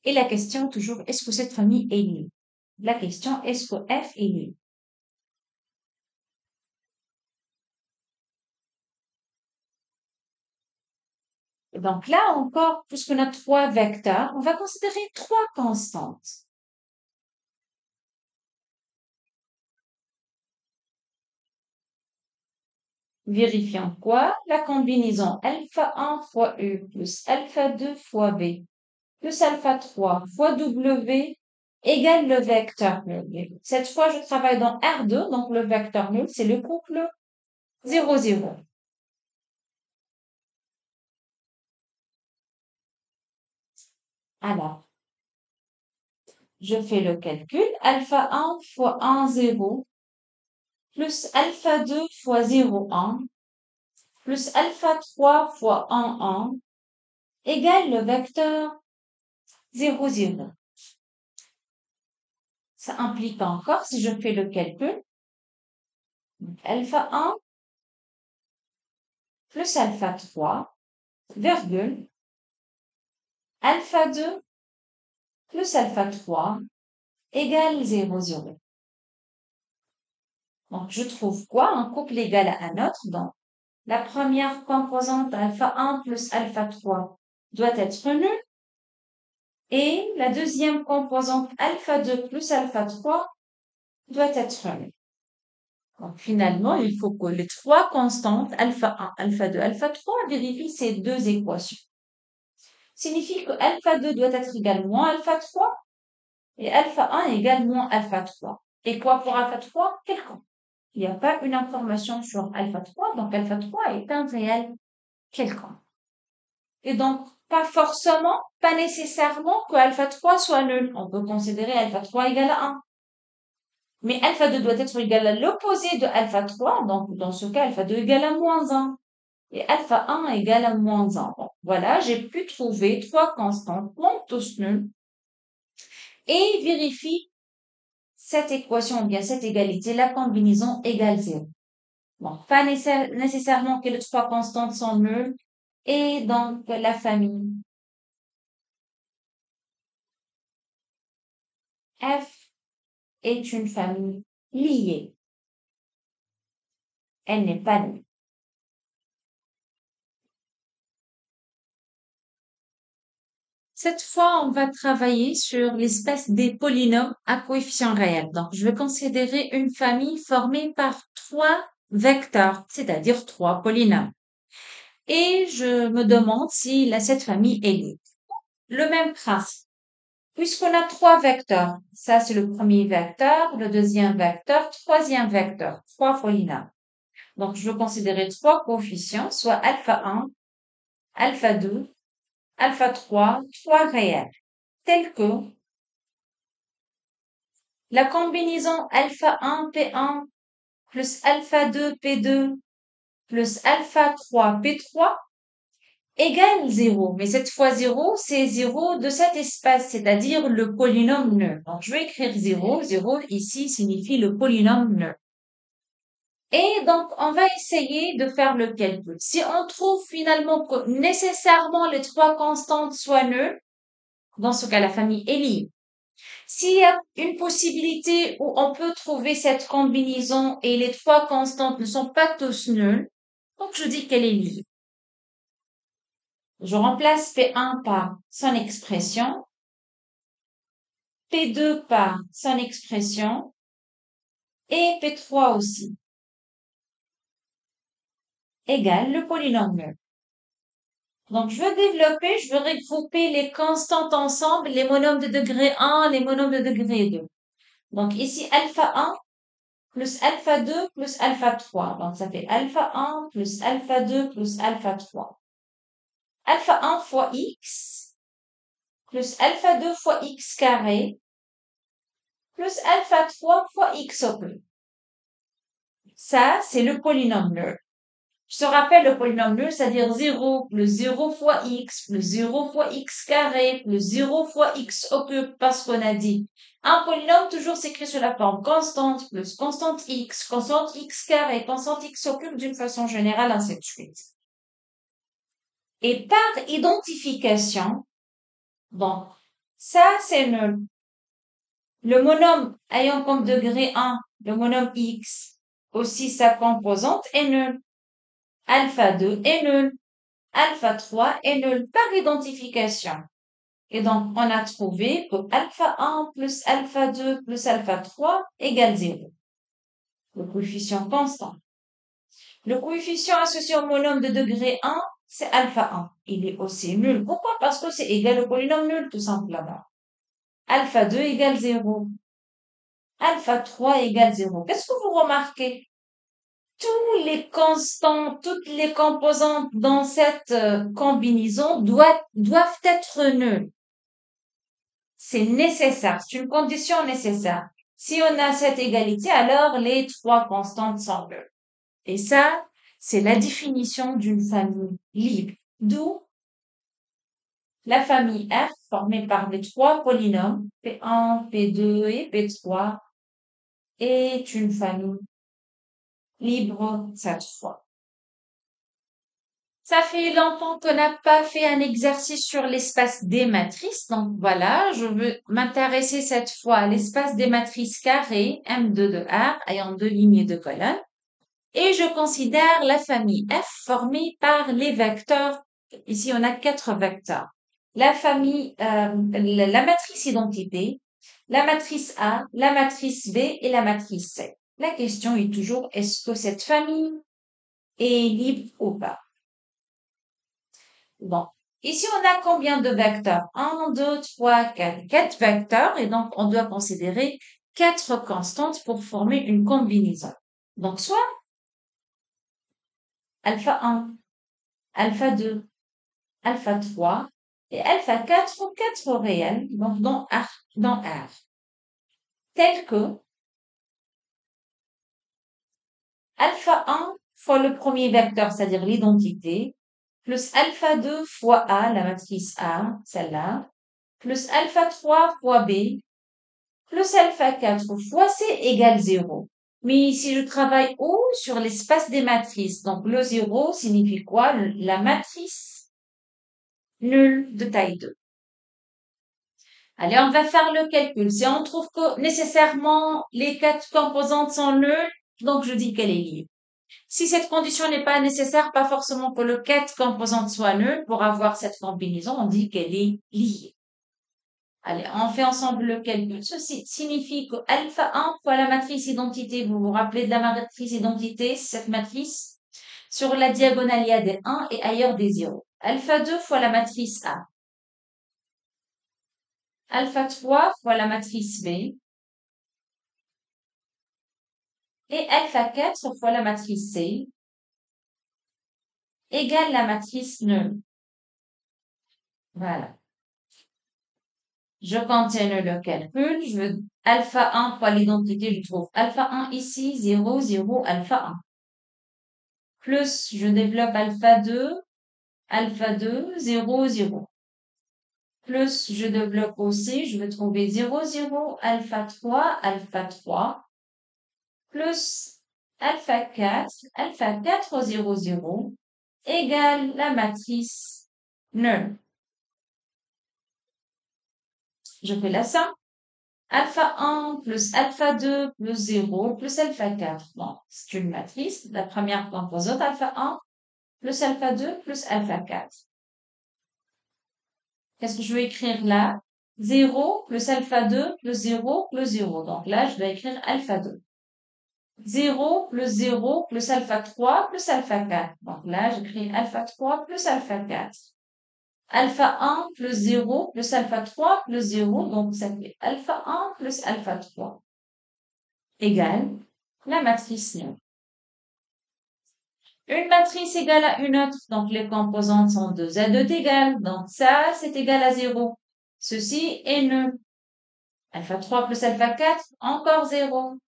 Et la question toujours, est-ce que cette famille est libre? La question, est-ce que F est libre? Et donc là encore, puisqu'on a trois vecteurs, on va considérer trois constantes. Vérifions quoi? La combinaison alpha 1 fois U plus alpha 2 fois B plus alpha 3 fois W égale le vecteur nul. Cette fois, je travaille dans R2, donc le vecteur nul, c'est le couple 0, 0. Alors, je fais le calcul. Alpha 1 fois 1, 0 plus alpha 2 fois 0, 1 plus alpha 3 fois 1, 1 égale le vecteur 0, 0. Ça implique encore, si je fais le calcul, alpha 1 plus alpha 3, virgule, alpha 2 plus alpha 3 égale 0, 0. Donc, je trouve quoi? Un couple égal à un autre. Donc, la première composante alpha 1 plus alpha 3 doit être nulle. Et la deuxième composante alpha 2 plus alpha 3 doit être nulle. Donc, finalement, il faut que les trois constantes, alpha 1, alpha 2, alpha 3, vérifient ces deux équations. Signifie que alpha 2 doit être égal moins alpha 3 et alpha 1 égale moins alpha 3. Et quoi pour alpha 3? Quelconque. Il n'y a pas une information sur alpha 3, donc alpha 3 est un réel quelconque. Et donc, pas forcément, pas nécessairement que alpha 3 soit nul. On peut considérer alpha 3 égale à 1. Mais alpha 2 doit être égal à l'opposé de alpha 3, donc dans ce cas, alpha 2 égale à moins 1. Et alpha 1 égale à moins 1. Bon, voilà, j'ai pu trouver trois constantes, donc tous nuls, et vérifie cette équation, ou bien cette égalité, la combinaison égale 0. Bon, pas nécessairement que les trois constantes sont nulles, et donc la famille F est une famille liée. Elle n'est pas nulle. Cette fois, on va travailler sur l'espèce des polynômes à coefficients réels. Donc, je vais considérer une famille formée par trois vecteurs, c'est-à-dire trois polynômes. Et je me demande si cette famille est libre. Le même principe. Puisqu'on a trois vecteurs, ça c'est le premier vecteur, le deuxième vecteur, troisième vecteur, trois polynômes. Donc, je veux considérer trois coefficients, soit alpha 1, alpha 2, alpha 3, trois réels, tels que la combinaison alpha 1 P1 plus alpha 2 P2 plus alpha 3 P3 égale 0. Mais cette fois 0, c'est 0 de cet espace, c'est-à-dire le polynôme nul. Donc, je vais écrire 0. 0 ici signifie le polynôme nul. Et donc, on va essayer de faire le calcul. Si on trouve finalement que nécessairement les trois constantes soient nulles, dans ce cas, la famille est libre. S'il y a une possibilité où on peut trouver cette combinaison et les trois constantes ne sont pas tous nulles, donc je dis qu'elle est libre. Je remplace P1 par son expression, P2 par son expression et P3 aussi, égale le polynôme nul. Donc, je veux développer, je veux regrouper les constantes ensemble, les monomes de degré 1, les monomes de degré 2. Donc, ici, alpha 1 plus alpha 2 plus alpha 3. Donc, ça fait alpha 1 plus alpha 2 plus alpha 3. Alpha 1 fois x plus alpha 2 fois x carré plus alpha 3 fois x au plus. Ça, c'est le polynôme nul. Je te rappelle le polynôme nul, c'est-à-dire 0 plus 0 fois x plus 0 fois x carré plus 0 fois x au cube, parce qu'on a dit un polynôme toujours s'écrit sous la forme constante plus constante x carré, constante x au cube d'une façon générale, ainsi de suite. Et par identification, bon, ça c'est nul. Le monome ayant comme degré 1, le monome x, aussi sa composante est nulle. Alpha 2 est nul. Alpha 3 est nul par identification. Et donc, on a trouvé que alpha 1 plus alpha 2 plus alpha 3 égale 0. Le coefficient constant. Le coefficient associé au monome de degré 1, c'est alpha 1. Il est aussi nul. Pourquoi? Parce que c'est égal au polynôme nul, tout simplement. Alpha 2 égale 0. Alpha 3 égale 0. Qu'est-ce que vous remarquez? Tous les constants, toutes les composantes dans cette combinaison doivent être nulles. C'est nécessaire, c'est une condition nécessaire. Si on a cette égalité, alors les trois constantes sont nulles. Et ça, c'est la définition d'une famille libre. D'où la famille F, formée par les trois polynômes, P1, P2 et P3, est une famille libre cette fois. Ça fait longtemps qu'on n'a pas fait un exercice sur l'espace des matrices. Donc voilà, je veux m'intéresser cette fois à l'espace des matrices carrées M2 de R ayant deux lignes de colonnes. Et je considère la famille F formée par les vecteurs. Ici, on a quatre vecteurs. La famille, la matrice identité, la matrice A, la matrice B et la matrice C. La question est toujours, est-ce que cette famille est libre ou pas? Bon. Ici, on a combien de vecteurs? 1, 2, 3, 4. 4 vecteurs et donc on doit considérer 4 constantes pour former une combinaison. Donc, soit alpha 1, alpha 2, alpha 3 et alpha 4 ou 4 réels, donc dans R. Tel que alpha 1 fois le premier vecteur, c'est-à-dire l'identité, plus alpha 2 fois A, la matrice A, celle-là, plus alpha 3 fois B, plus alpha 4 fois C égale 0. Mais si je travaille où? Sur l'espace des matrices. Donc, le 0 signifie quoi? La matrice nulle de taille 2. Allez, on va faire le calcul. Si on trouve que nécessairement les quatre composantes sont nulles, donc je dis qu'elle est liée. Si cette condition n'est pas nécessaire, pas forcément que le quatre composantes soient nulles, pour avoir cette combinaison, on dit qu'elle est liée. Allez, on fait ensemble le calcul. Ceci signifie que alpha 1 fois la matrice identité, vous vous rappelez de la matrice identité, cette matrice, sur la diagonale, il y a des 1 et ailleurs des 0. Alpha 2 fois la matrice A. Alpha 3 fois la matrice B. Et alpha 4 fois la matrice C égale la matrice nulle. Voilà. Je continue le calcul. Je veux alpha 1 fois l'identité, je trouve alpha 1 ici, 0, 0, alpha 1. Plus, je développe alpha 2, 0, 0. Plus, je développe aussi, je vais trouver 0, 0, alpha 3, plus alpha 4, 0, 0, égale la matrice nulle. Je fais la somme. Alpha 1 plus alpha 2 plus 0 plus alpha 4. Bon, c'est une matrice. La première composante, alpha 1 plus alpha 2 plus alpha 4. Qu'est-ce que je vais écrire là? 0 plus alpha 2 plus 0 plus 0. Donc là, je vais écrire alpha 2. 0 plus 0 plus alpha 3 plus alpha 4. Donc là, j'écris alpha 3 plus alpha 4. Alpha 1 plus 0 plus alpha 3 plus 0. Donc ça fait alpha 1 plus alpha 3 égale la matrice nulle. Une matrice égale à une autre, donc les composantes sont 2 à 2 égales. Donc ça, c'est égal à 0. Ceci est nul. Alpha 3 plus alpha 4, encore 0.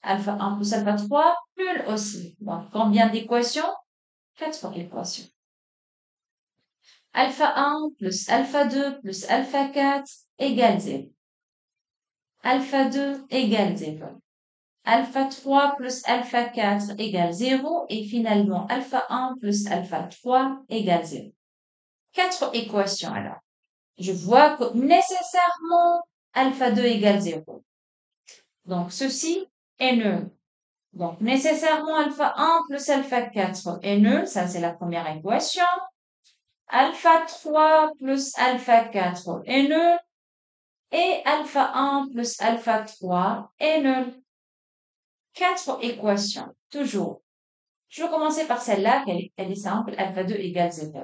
Alpha 1 plus alpha 3, nul aussi. Donc combien d'équations? 4 équations. Alpha 1 plus alpha 2 plus alpha 4 égale 0. Alpha 2 égale 0. Alpha 3 plus alpha 4 égale 0 et finalement alpha 1 plus alpha 3 égale 0. 4 équations alors. Je vois que nécessairement alpha 2 égale 0. Donc ceci est nul. Donc nécessairement alpha 1 plus alpha 4 est nul. Ça c'est la première équation. Alpha 3 plus alpha 4 est nul. Et alpha 1 plus alpha 3 est nul. 4 équations, toujours. Je vais commencer par celle-là, elle est simple, alpha 2 égale 0.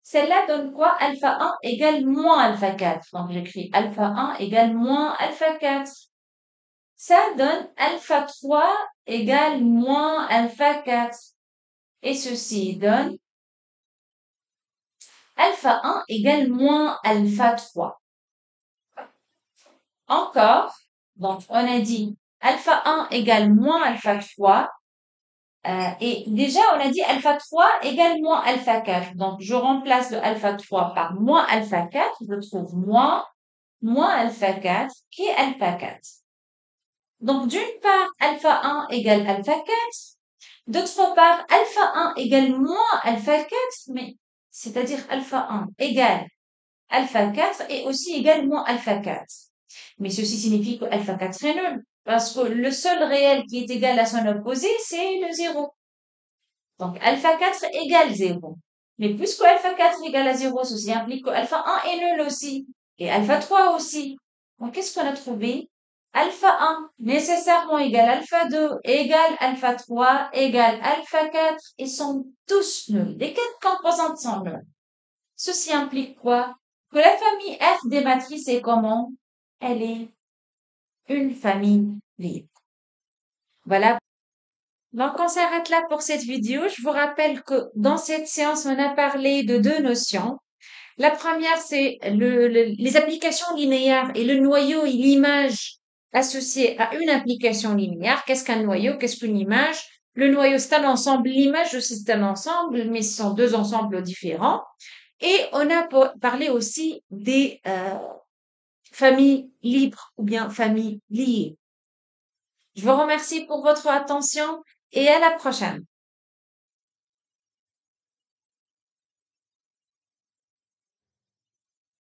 Celle-là donne quoi? Alpha 1 égale moins alpha 4. Donc j'écris alpha 1 égale moins alpha 4. Ça donne alpha 3 égale moins alpha 4. Et ceci donne alpha 1 égale moins alpha 3. Encore, donc on a dit alpha 1 égale moins alpha 3. Et déjà, on a dit alpha 3 égale moins alpha 4. Donc, je remplace le alpha 3 par moins alpha 4. Je trouve moins alpha 4 qui est alpha 4. Donc, d'une part, alpha 1 égale alpha 4. D'autre part, alpha 1 égale moins alpha 4. Mais, c'est-à-dire alpha 1 égale alpha 4 et aussi égale moins alpha 4. Mais ceci signifie que alpha 4 est nul. Parce que le seul réel qui est égal à son opposé, c'est le 0. Donc, alpha 4 égale 0. Mais puisque alpha 4 égale à 0, ceci implique que alpha 1 est nul aussi. Et alpha 3 aussi. Donc, qu'est-ce qu'on a trouvé? Alpha 1 nécessairement égale alpha 2 égale alpha 3 égale alpha 4. Ils sont tous nuls. Les 4 composantes sont nulles. Ceci implique quoi? Que la famille F des matrices est comment? Elle est une famille libre. Voilà. Donc, on s'arrête là pour cette vidéo. Je vous rappelle que dans cette séance, on a parlé de deux notions. La première, c'est les applications linéaires et le noyau et l'image associée à une application linéaire. Qu'est-ce qu'un noyau? Qu'est-ce qu'une image? Le noyau, c'est un ensemble. L'image aussi, c'est un ensemble, mais ce sont deux ensembles différents. Et on a parlé aussi des familles libres ou bien familles liées. Je vous remercie pour votre attention et à la prochaine.